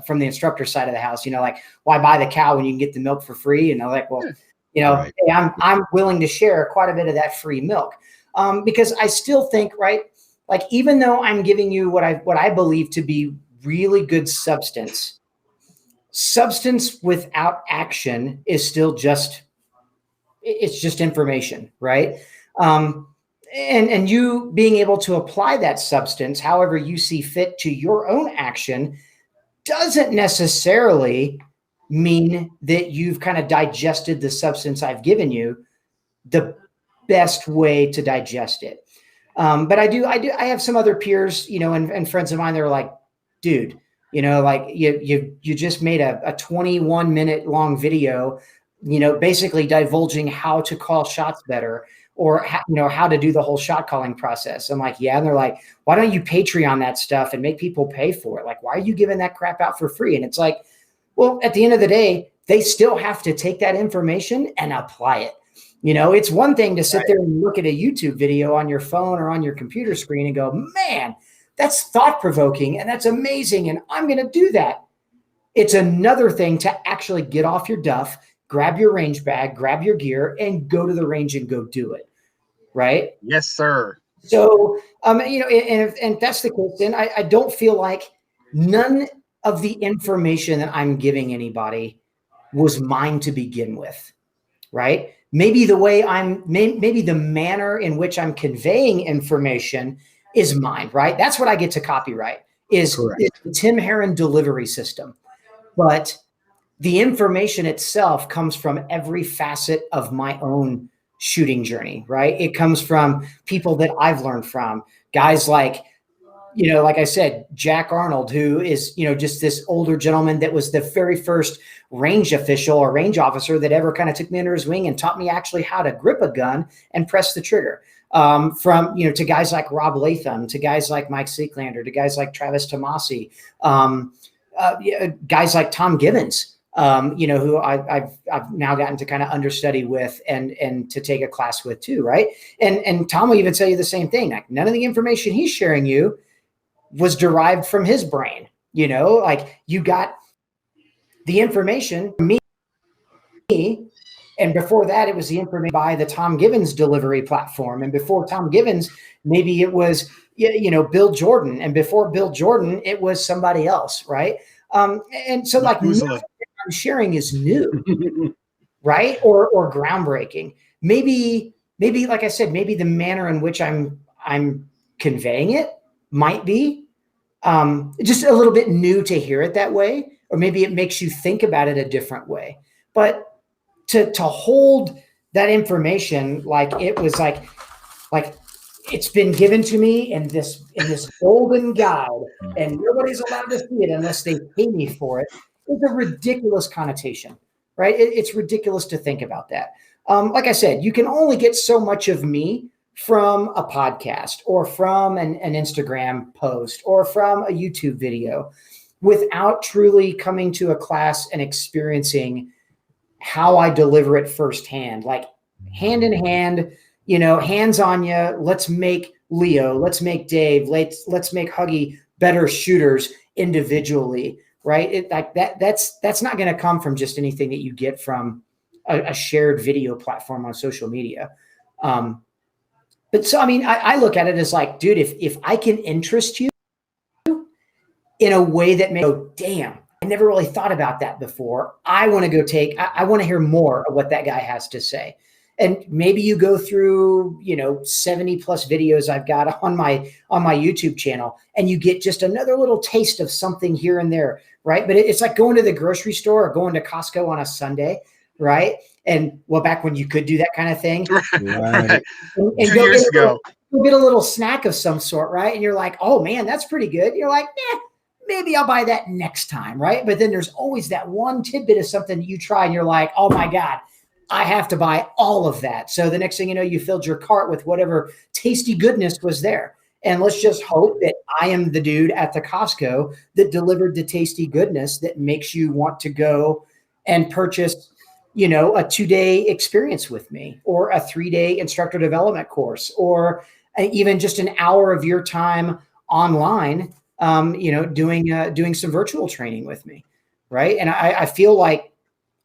from the instructor side of the house, like, why buy the cow when you can get the milk for free? And I'm like, well, Right. hey, I'm willing to share quite a bit of that free milk. Because I still think, right, like, even though I'm giving you what I believe to be really good substance without action is still just information, right? And you being able to apply that substance however you see fit to your own action doesn't necessarily mean that you've kind of digested the substance I've given you the best way to digest it. But I have some other peers, and friends of mine that are like, dude, like you just made a 21-minute long video, basically divulging how to call shots better or how to do the whole shot calling process. I'm like, yeah. And they're like, why don't you Patreon that stuff and make people pay for it? Like, why are you giving that crap out for free? And it's like, well, at the end of the day, they still have to take that information and apply it. It's one thing to sit there and look at a YouTube video on your phone or on your computer screen and go, man, that's thought-provoking and that's amazing, and I'm going to do that. It's another thing to actually get off your duff, grab your range bag, grab your gear, and go to the range and go do it, right? Yes, sir. So, and if that's the case, then I don't feel like none of the information that I'm giving anybody was mine to begin with, right? Maybe the way maybe the manner in which I'm conveying information is mine, right? That's what I get to copyright is the Tim Herron delivery system. But the information itself comes from every facet of my own shooting journey, right? It comes from people that I've learned from, guys like, like I said, Jack Arnold, who is, just this older gentleman that was the very first range official or range officer that ever kind of took me under his wing and taught me actually how to grip a gun and press the trigger. To guys like Rob Latham, to guys like Mike Seeklander, to guys like Travis Tomasi, guys like Tom Gibbons, who I've now gotten to kind of understudy with and to take a class with too, right? And Tom will even tell you the same thing. Like, none of the information he's sharing you was derived from his brain. Like, you got the information from me, and before that, it was the information by the Tom Gibbons delivery platform. And before Tom Gibbons, maybe it was, Bill Jordan. And before Bill Jordan, it was somebody else, right? And so, like, nothing that I'm sharing is new, right? Or groundbreaking. Maybe, like I said, maybe the manner in which I'm conveying it might be just a little bit new to hear it that way, or maybe it makes you think about it a different way. But to hold that information like it was like it's been given to me in this golden guide, and nobody's allowed to see it unless they pay me for it, is a ridiculous connotation, right? It's ridiculous to think about that. Like I said, you can only get so much of me from a podcast or from an Instagram post or from a YouTube video without truly coming to a class and experiencing how I deliver it firsthand, like hand in hand, hands on you. Let's make Leo, let's make Dave, let's make Huggy better shooters individually, right? That's not going to come from just anything that you get from a shared video platform on social media. But so, I look at it as like, dude, if I can interest you in a way that makes you go, damn, I never really thought about that before. I want to I want to hear more of what that guy has to say. And maybe you go through, 70 plus videos I've got on my YouTube channel, and you get just another little taste of something here and there, right? But it's like going to the grocery store or going to Costco on a Sunday, right? And back when you could do that kind of thing. Right. And 2 years ago. Go get a little snack of some sort, right? And you're like, oh man, that's pretty good. You're like, maybe I'll buy that next time, right? But then there's always that one tidbit of something that you try and you're like, oh my God, I have to buy all of that. So the next thing you know, you filled your cart with whatever tasty goodness was there. And let's just hope that I am the dude at the Costco that delivered the tasty goodness that makes you want to go and purchase, a 2-day experience with me, or a 3-day instructor development course, or even just an hour of your time online, doing some virtual training with me. Right. And I feel like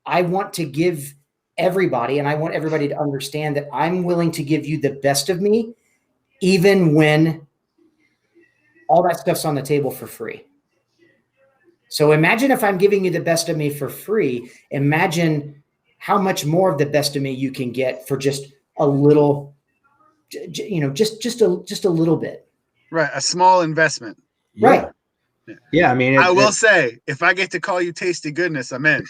I want to give everybody, and I want everybody to understand that I'm willing to give you the best of me, even when all that stuff's on the table for free. So imagine if I'm giving you the best of me for free, imagine how much more of the best of me you can get for just a little, just a little bit. Right. A small investment. Yeah. Right. Yeah. I will say, if I get to call you tasty goodness, I'm in.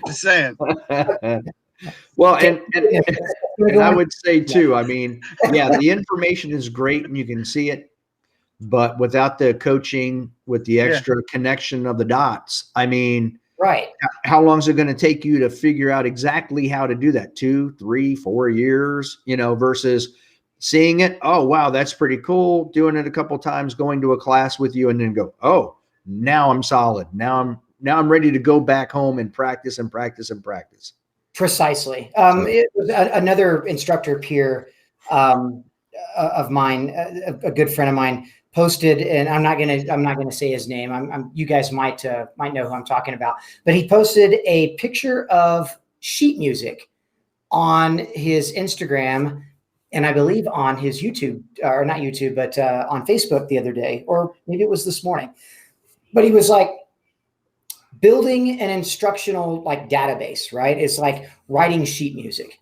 Just saying. Well, and I would say too, the information is great and you can see it, but without the coaching, with the extra connection of the dots, right. How long is it going to take you to figure out exactly how to do that? 2, 3, 4 years, versus seeing it. Oh, wow, that's pretty cool. Doing it a couple times, going to a class with you, and then go, oh, now I'm solid. Now I'm ready to go back home and practice and practice and practice. Precisely. It was another instructor peer of mine, a good friend of mine, posted, and I'm not gonna say his name. You guys might know who I'm talking about, but he posted a picture of sheet music on his Instagram, and I believe on his YouTube, or not YouTube, but on Facebook the other day, or maybe it was this morning. But he was like, building an instructional database, right? It's like writing sheet music.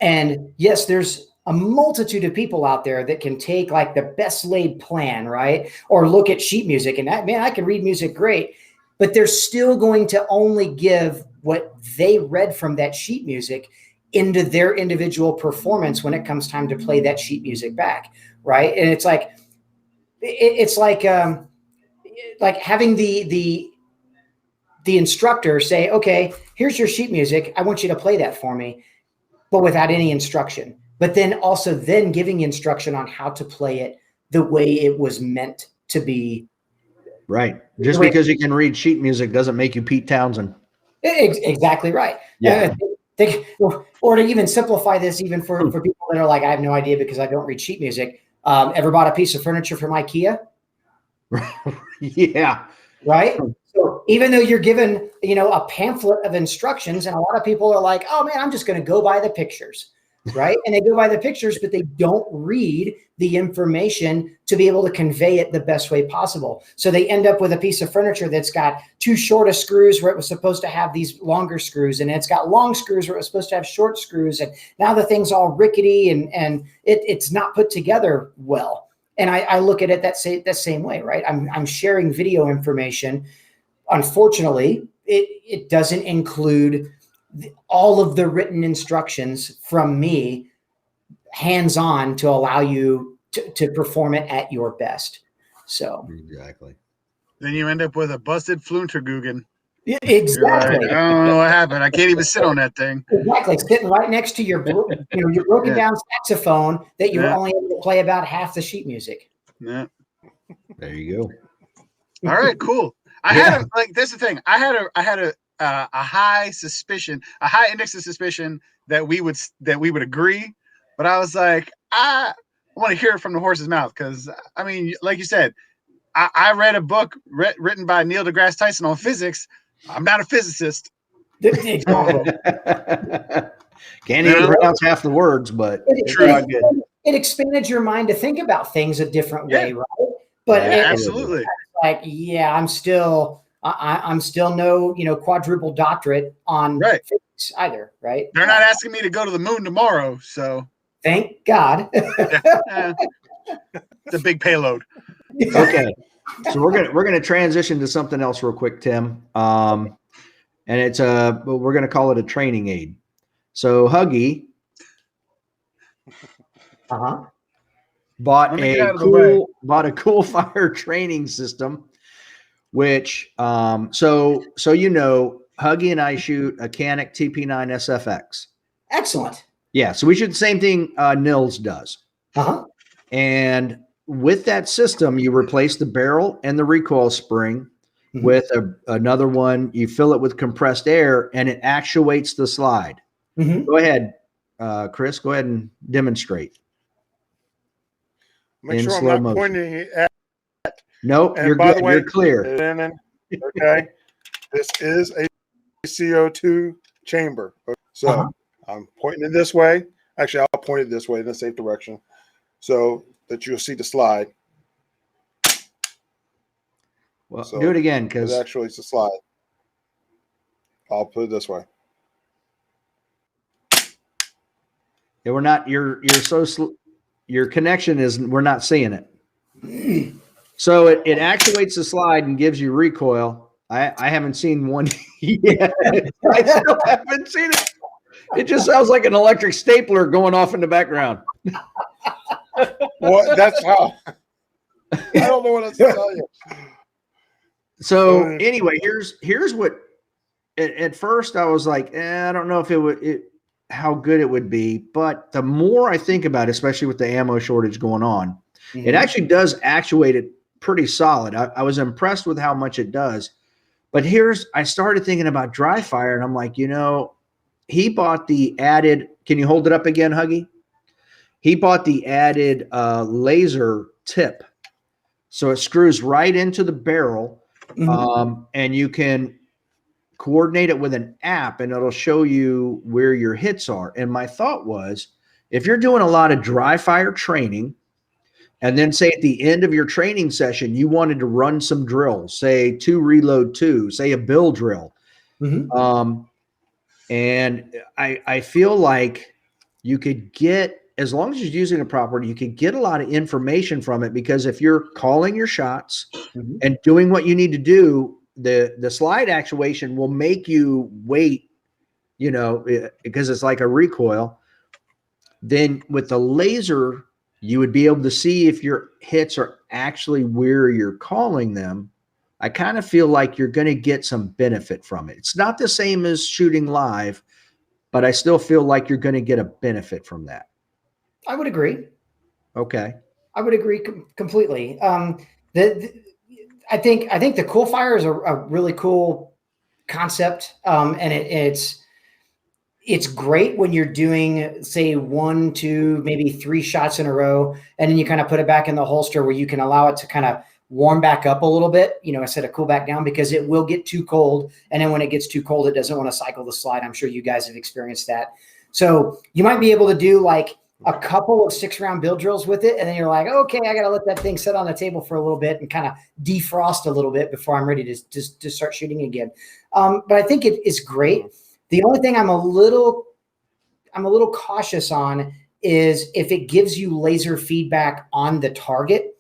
And yes, there's a multitude of people out there that can take like the best laid plan, right? Or look at sheet music and that, man, I can read music great, but they're still going to only give what they read from that sheet music into their individual performance when it comes time to play that sheet music back, right? And it's like having the instructor say, okay, here's your sheet music. I want you to play that for me, but without any instruction. But then also then giving instruction on how to play it the way it was meant to be. Right. Just because you can read sheet music doesn't make you Pete Townsend. Exactly right. Yeah. Or to even simplify this, even for people that are like, I have no idea because I don't read sheet music. Ever bought a piece of furniture from IKEA? Yeah. Right. So even though you're given, a pamphlet of instructions, and a lot of people are like, oh man, I'm just going to go by the pictures. Right. And they go by the pictures, but they don't read the information to be able to convey it the best way possible. So they end up with a piece of furniture that's got too short of screws where it was supposed to have these longer screws, and it's got long screws where it was supposed to have short screws. And now the thing's all rickety and it's not put together well. And I look at it that same way, right? I'm sharing video information. Unfortunately, it doesn't include all of the written instructions from me hands-on to allow you to perform it at your best. So exactly. Then you end up with a busted Flunterguggen. Yeah, exactly. Like, I don't know what happened. I can't even sit on that thing. Exactly. Sitting right next to your broken down saxophone that you were only able to play about half the sheet music. Yeah. There you go. All right, cool. That's the thing. I had a high suspicion, a high index of suspicion that we would agree, but I was like, I want to hear it from the horse's mouth, because I mean, like you said, I read a book written by Neil deGrasse Tyson on physics. I'm not a physicist. Exactly. Can't even pronounce half the words, but it expanded your mind to think about things a different way, right? But absolutely. Like, I'm still no, quadruple doctorate on physics either, right? They're not asking me to go to the moon tomorrow, so thank God. It's a big payload. Okay, so we're gonna transition to something else real quick, Tim. And it's we're gonna call it a training aid. So Huggy bought a cool fire training system, which so Huggy and I shoot a Canik TP9 SFX. Excellent. Yeah, so we shoot the same thing Nils does. And with that system, you replace the barrel and the recoil spring with another one. You fill it with compressed air, and it actuates the slide. Go ahead, Chris. Go ahead and demonstrate. Make sure I'm not pointing at. Nope, you're good. You're clear. Okay, this is a CO2 chamber. So I'm pointing it this way. Actually, I'll point it this way in the safe direction, so that you'll see the slide. Well, do it again, because actually it's a slide. I'll put it this way. Yeah, we're not. You're so your connection is. We're not seeing it. So it actuates the slide and gives you recoil. I haven't seen one yet. I still haven't seen it. It just sounds like an electric stapler going off in the background. Well, that's how. I don't know what else to tell you. So anyway, here's what. At first, I was like, I don't know if how good it would be. But the more I think about it, especially with the ammo shortage going on, it actually does actuate it pretty solid. I was impressed with how much it does. But I started thinking about dry fire, and I'm like, he bought the added. Can you hold it up again, Huggy? He bought the added laser tip. So it screws right into the barrel, and you can coordinate it with an app, and it'll show you where your hits are. And my thought was, if you're doing a lot of dry fire training, and then say at the end of your training session, you wanted to run some drills, say 2 reload 2, say a bill drill. And I feel like you could get as long as you're using it properly, you can get a lot of information from it, because if you're calling your shots and doing what you need to do, the slide actuation will make you wait, because it's like a recoil. Then with the laser, you would be able to see if your hits are actually where you're calling them. I kind of feel like you're going to get some benefit from it. It's not the same as shooting live, but I still feel like you're going to get a benefit from that. I would agree. Okay. I would agree completely. I think the cool fire is a really cool concept, and it's great when you're doing, say, 1, 2, maybe 3 shots in a row, and then you kind of put it back in the holster where you can allow it to kind of warm back up a little bit, instead of cool back down, because it will get too cold. And then when it gets too cold, it doesn't want to cycle the slide. I'm sure you guys have experienced that. So you might be able to do like a couple of 6-round bill drills with it. And then you're like, okay, I got to let that thing sit on the table for a little bit and kind of defrost a little bit before I'm ready to start shooting again. But I think it is great. The only thing I'm a little cautious on is if it gives you laser feedback on the target.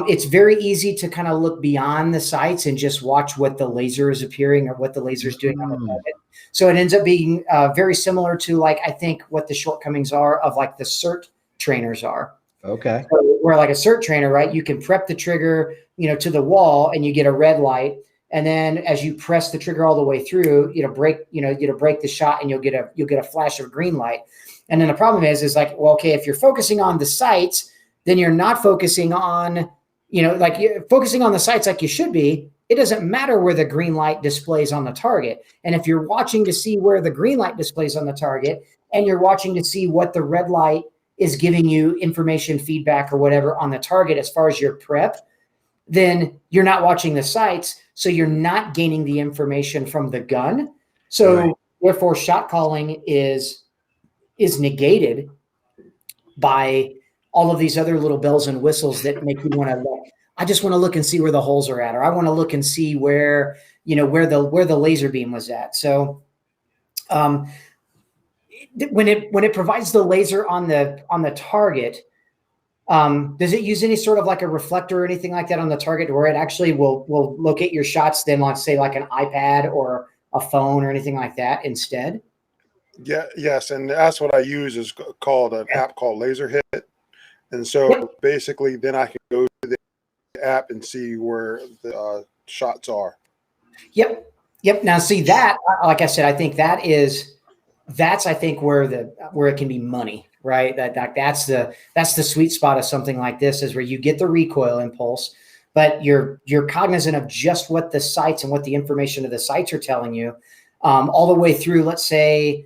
It's very easy to kind of look beyond the sights and just watch what the laser is appearing or what the laser is doing on the target. So it ends up being very similar to, like, I think what the shortcomings are of like the CERT trainers are. Okay. So where like a CERT trainer, right, you can prep the trigger, to the wall, and you get a red light. And then as you press the trigger all the way through, break the shot, and you'll get a flash of green light. And then the problem is like, well, okay, if you're focusing on the sights, then you're not focusing on, like you're focusing on the sights like you should be. It doesn't matter where the green light displays on the target. And if you're watching to see where the green light displays on the target, and you're watching to see what the red light is giving you information, feedback, or whatever on the target as far as your prep, then you're not watching the sights. So you're not gaining the information from the gun. So therefore shot calling is negated by all of these other little bells and whistles that make you want to look. I just want to look and see where the holes are at, or I want to look and see where the laser beam was at. So when it provides the laser on the target, does it use any sort of like a reflector or anything like that on the target, where it actually will locate your shots then on, say, like an iPad or a phone or anything like that instead? Yeah, yes, and that's what I use, is called an app called Laser Hit. And so basically then I can go to the app and see where the shots are. Yep. Now see that, like I said, I think that's I think where it can be money, right? That's the sweet spot of something like this, is where you get the recoil impulse, but you're cognizant of just what the sights and what the information of the sights are telling you, all the way through. Let's say,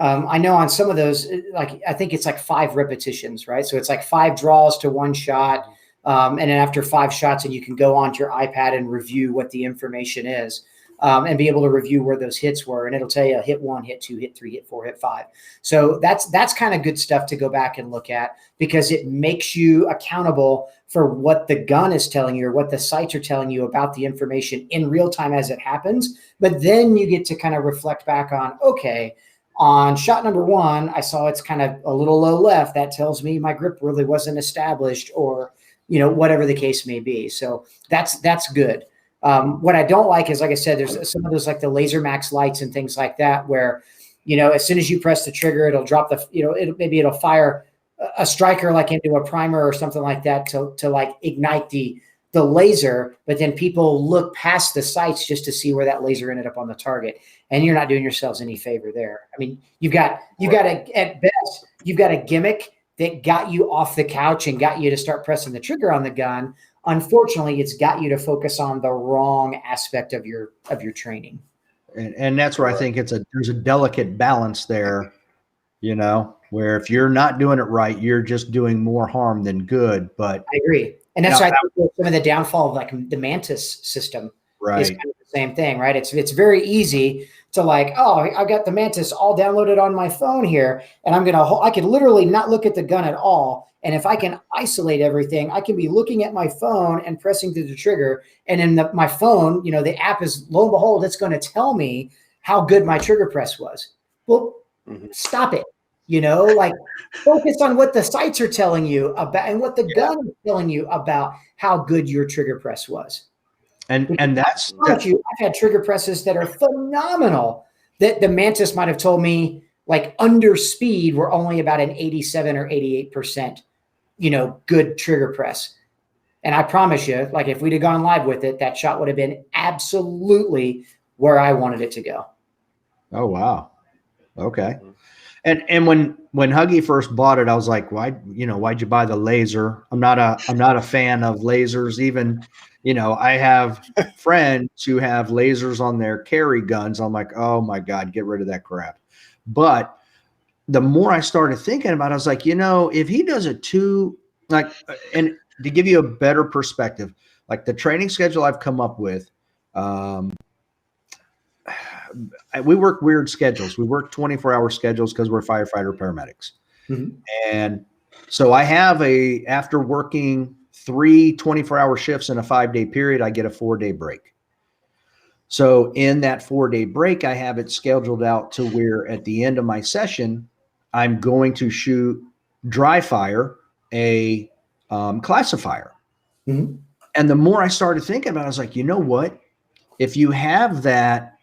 I know on some of those, like, I think it's like 5 repetitions, right? So it's like 5 draws to 1 shot. And then after 5 shots, and you can go onto your iPad and review what the information is, and be able to review where those hits were. And it'll tell you hit 1, hit 2, hit 3, hit 4, hit 5. So that's kind of good stuff to go back and look at, because it makes you accountable for what the gun is telling you or what the sights are telling you about the information in real time as it happens. But then you get to kind of reflect back on, okay, on shot number 1, I saw it's kind of a little low left. That tells me my grip really wasn't established, or, whatever the case may be. So that's good. What I don't like is, like I said, there's some of those, like the Laser Max lights and things like that, where, as soon as you press the trigger, it'll drop it'll fire a striker like into a primer or something like that to like ignite the laser. But then people look past the sights just to see where that laser ended up on the target. And you're not doing yourselves any favor there. I mean, you've got at best, you've got a gimmick that got you off the couch and got you to start pressing the trigger on the gun. Unfortunately, it's got you to focus on the wrong aspect of your training. And that's where I think there's a delicate balance there, where if you're not doing it right, you're just doing more harm than good. But I agree. And that's why I think some of the downfall of like the Mantis system is kind of the same thing, right? It's very easy to like, oh, I've got the Mantis all downloaded on my phone here, and I could literally not look at the gun at all. And if I can isolate everything, I can be looking at my phone and pressing through the trigger. And in my phone, the app is, lo and behold, it's going to tell me how good my trigger press was. Well, stop it. like focus on what the sights are telling you about and what the gun is telling you about how good your trigger press was. And that's I've had trigger presses that are phenomenal that the Mantis might have told me like under speed were only about an 87 or 88%, good trigger press. And I promise you, like if we'd have gone live with it, that shot would have been absolutely where I wanted it to go. Oh, wow. Okay. And when Huggy first bought it, I was like, why'd you buy the laser? I'm not a fan of lasers. Even, I have friends who have lasers on their carry guns. I'm like, oh my God, get rid of that crap. But the more I started thinking about it, I was like, if he does it and to give you a better perspective, like the training schedule I've come up with, we work weird schedules. We work 24-hour schedules because we're firefighter paramedics. Mm-hmm. And so I have after working 3 24-hour shifts in a 5-day period, I get a 4-day break. So in that 4-day break, I have it scheduled out to where at the end of my session, I'm going to shoot dry fire, a classifier. Mm-hmm. And the more I started thinking about it, I was like, you know what? If you have that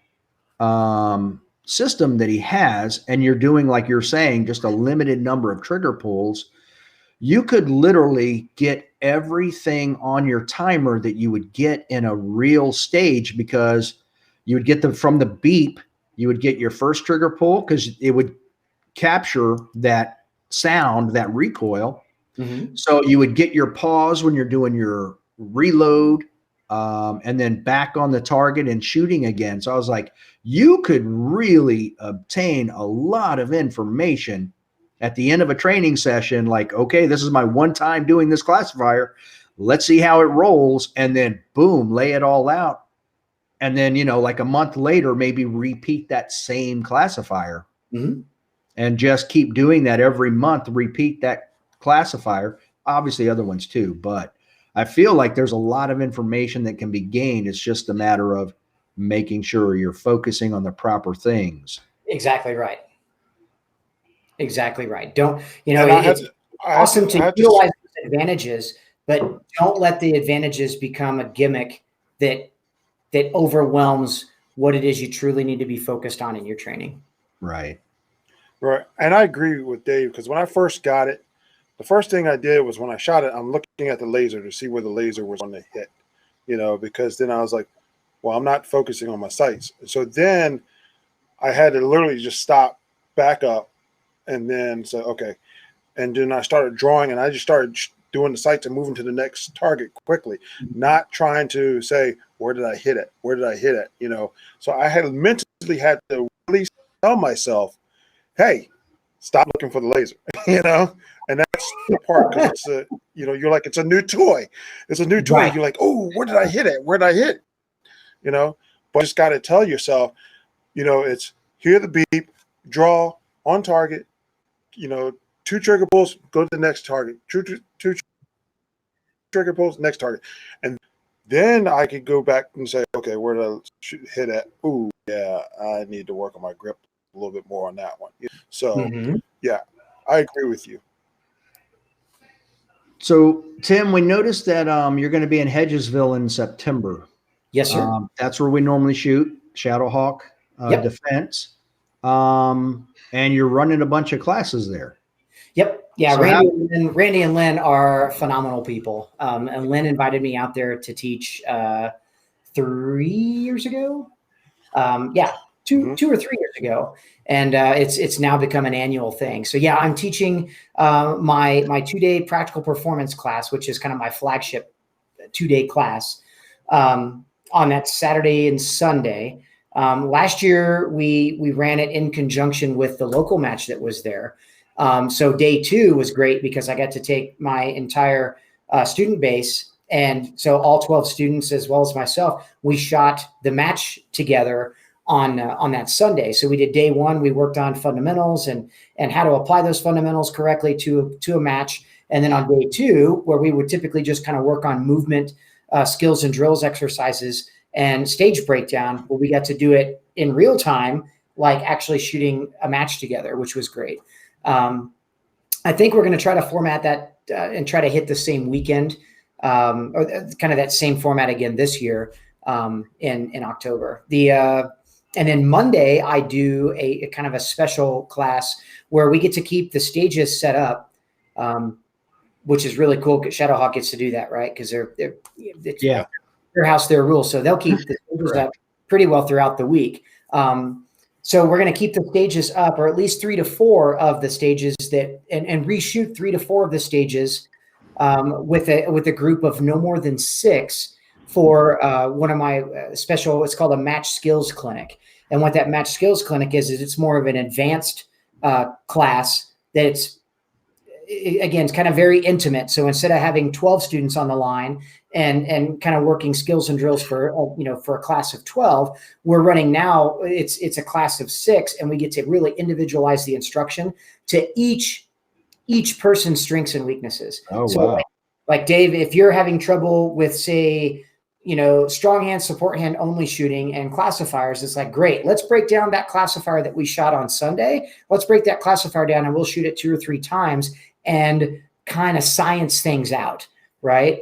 system that he has, and you're doing, like you're saying, just a limited number of trigger pulls, you could literally get everything on your timer that you would get in a real stage, because you would get them from the beep. You would get your first trigger pull because it would capture that sound, that recoil. Mm-hmm. So you would get your pause when you're doing your reload, and then back on the target and shooting again. So I was like, you could really obtain a lot of information at the end of a training session. Like, okay, this is my one time doing this classifier. Let's see how it rolls. And then boom, lay it all out. And then, like a month later, maybe repeat that same classifier. Mm-hmm. And just keep doing that every month, repeat that classifier, obviously other ones too. But I feel like there's a lot of information that can be gained. It's just a matter of making sure you're focusing on the proper things. Exactly right. Don't, it's awesome to utilize those advantages, but don't let the advantages become a gimmick that overwhelms what it is you truly need to be focused on in your training. Right. Right. And I agree with Dave, because when I first got it, the first thing I did was when I shot it, I'm looking at the laser to see where the laser was on the hit, because then I was like, well, I'm not focusing on my sights. So then I had to literally just stop, back up, and then say, okay. And then I started drawing, and I just started doing the sights and moving to the next target quickly, not trying to say, where did I hit it? Where did I hit it? So I had mentally had to really tell myself, hey, stop looking for the laser, and that's the part, because it's you're like, it's a new toy. It's a new toy. Right. You're like, oh, where did I hit it? Where did I hit? But just got to tell yourself, it's hear the beep, draw on target, 2 trigger pulls, go to the next target, two trigger pulls, next target. And then I could go back and say, okay, where did I hit at? Ooh, yeah, I need to work on my grip a little bit more on that one. So, yeah, I agree with you. So, Tim, we noticed that you're going to be in Hedgesville in September. Yes, sir. That's where we normally shoot Shadowhawk Defense. And you're running a bunch of classes there. Yep. Yeah. So Randy and Lynn are phenomenal people. And Lynn invited me out there to teach 3 years ago. 2 or 3 years ago. And it's now become an annual thing. So yeah, I'm teaching my 2-day practical performance class, which is kind of my flagship 2-day class, on that Saturday and Sunday. Last year we ran it in conjunction with the local match that was there. So day 2 was great because I got to take my entire student base. And so all 12 students, as well as myself, we shot the match together on that Sunday. So we did day 1, we worked on fundamentals and how to apply those fundamentals correctly to a match. And then on day 2, where we would typically just kind of work on movement, skills and drills exercises and stage breakdown, well, we got to do it in real time, like actually shooting a match together, which was great. I think we're going to try to format that and try to hit the same weekend, or kind of that same format again this year in October. And then Monday, I do a kind of a special class where we get to keep the stages set up, which is really cool. Shadowhawk gets to do that, right? Because it's their house, their rules. So they'll keep the stages up pretty well throughout the week. So we're going to keep the stages up, or at least 3 to 4 of the stages and reshoot 3 to 4 of the stages with a group of no more than 6 for one of my special. It's called a match skills clinic, and what that match skills clinic is it's more of an advanced class that it's kind of very intimate. So instead of having 12 students on the line and kind of working skills and drills for a class of 12, we're running now. It's a class of 6, and we get to really individualize the instruction to each person's strengths and weaknesses. Oh, so wow. like Dave, if you're having trouble with, say, strong hand, support hand only shooting and classifiers, it's like, great, let's break down that classifier that we shot on Sunday. Let's break that classifier down and we'll shoot it 2 or 3 times and kind of science things out. Right.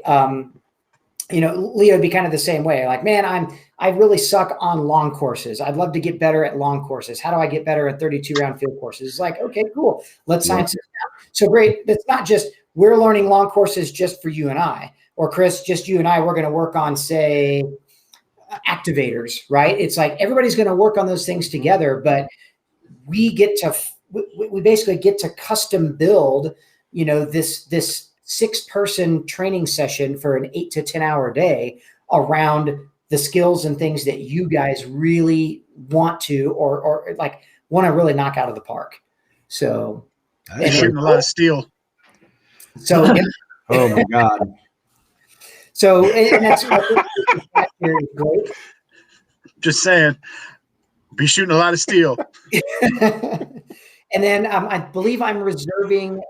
Leo would be kind of the same way. Like, man, I really suck on long courses. I'd love to get better at long courses. How do I get better at 32 round field courses? It's like, okay, cool. Let's science it out. So great. It's not just we're learning long courses just for you and I, or Chris, just you and I, we're going to work on, say, activators, right? It's like everybody's going to work on those things together, but we basically get to custom build, this 6-person training session for an 8 to 10 hour day around the skills and things that you guys really want to, or like want to really knock out of the park. So shooting a lot of steel. So, oh my God. So, and that's great. Just saying, be shooting a lot of steel. And then I believe I'm reserving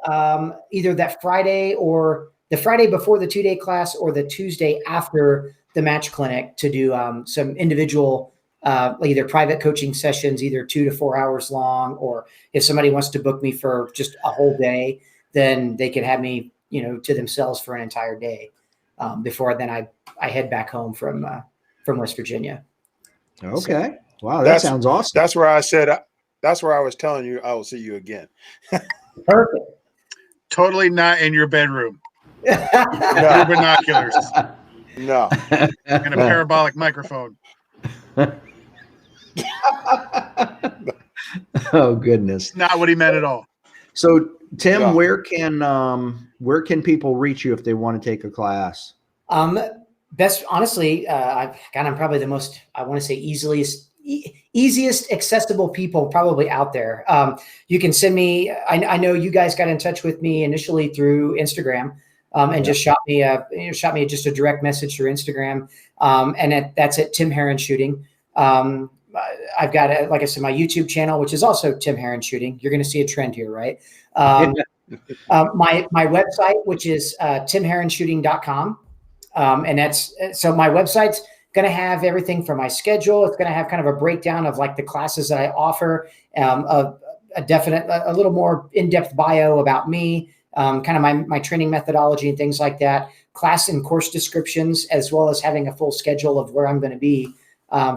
either that Friday or the Friday before the 2-day class or the Tuesday after the match clinic to do some individual, either private coaching sessions, either 2 to 4 hours long, or if somebody wants to book me for just a whole day, then they can have me, to themselves for an entire day. Before then I head back home from West Virginia. Okay. So, wow. That sounds awesome. That's where I said, that's where I was telling you, I will see you again. Perfect. Totally not in your bedroom. No binoculars. No. And a parabolic microphone. Oh, goodness. Not what he meant at all. So Tim, where can people reach you if they want to take a class? Best, honestly, I'm probably the most, I want to say easiest accessible people probably out there. You can send me, I know you guys got in touch with me initially through Instagram, and just shot me just a direct message through Instagram. And that's at Tim Herron Shooting. I've got, like I said, my YouTube channel, which is also Tim Herron Shooting. You're going to see a trend here, right? My website, which is timherronshooting.com. And so my website's going to have everything from my schedule. It's going to have kind of a breakdown of like the classes that I offer, a little more in-depth bio about me, kind of my training methodology and things like that, class and course descriptions, as well as having a full schedule of where I'm going to be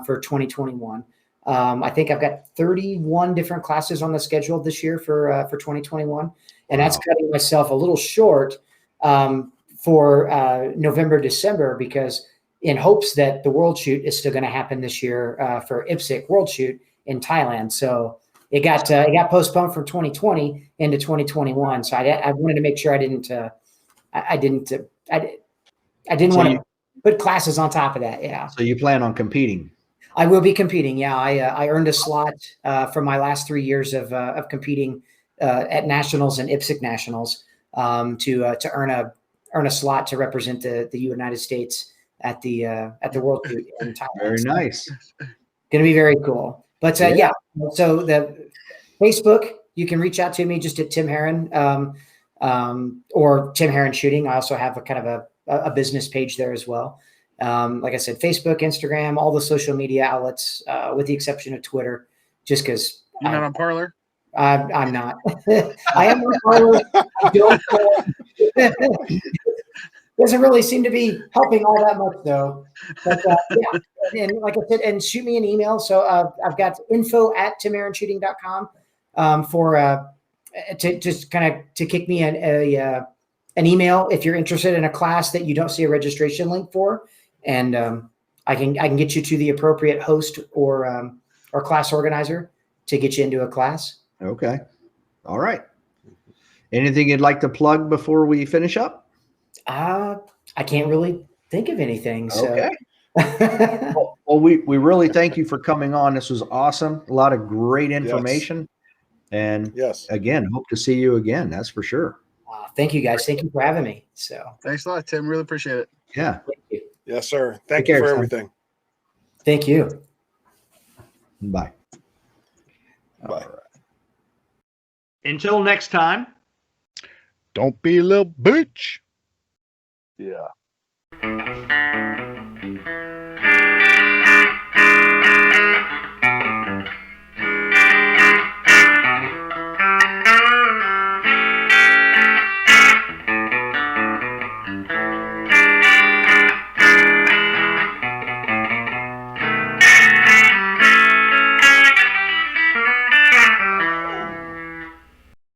for 2021. I think I've got 31 different classes on the schedule this year for 2021. And that's cutting myself a little short for November, December, because in hopes that the World Shoot is still going to happen this year for IPSC World Shoot in Thailand. So it got postponed from 2020 into 2021. So I wanted to make sure I didn't want to put classes on top of that. Yeah. So you plan on competing? I will be competing. Yeah. I earned a slot for my last 3 years of competing at nationals and IPSC nationals to earn a slot to represent the United States at the World Shoot in Thailand. Very nice. Going to be very cool. But yeah. So the Facebook, you can reach out to me just at Tim Herron or Tim Herron Shooting. I also have a kind of a business page there as well. Like I said, Facebook, Instagram, all the social media outlets, with the exception of Twitter, just because. You're not on Parler? I'm not. I am on Carlos. I don't. Doesn't really seem to be helping all that much, though. But yeah, and like I said, and shoot me an email. So I've got info@timherronshooting.com for to just kind of to kick me an email if you're interested in a class that you don't see a registration link for, and I can get you to the appropriate host or class organizer to get you into a class. Okay. All right. Anything you'd like to plug before we finish up? I can't really think of anything. So. Okay. Well, we really thank you for coming on. This was awesome. A lot of great information. Yes. And again, hope to see you again. That's for sure. Thank you, guys. Thank you for having me. So thanks a lot, Tim. Really appreciate it. Yeah. Thank you. Yes, sir. Thank you for everything. Thank you. Bye. Bye. All right. Until next time. Don't be a little bitch. Yeah.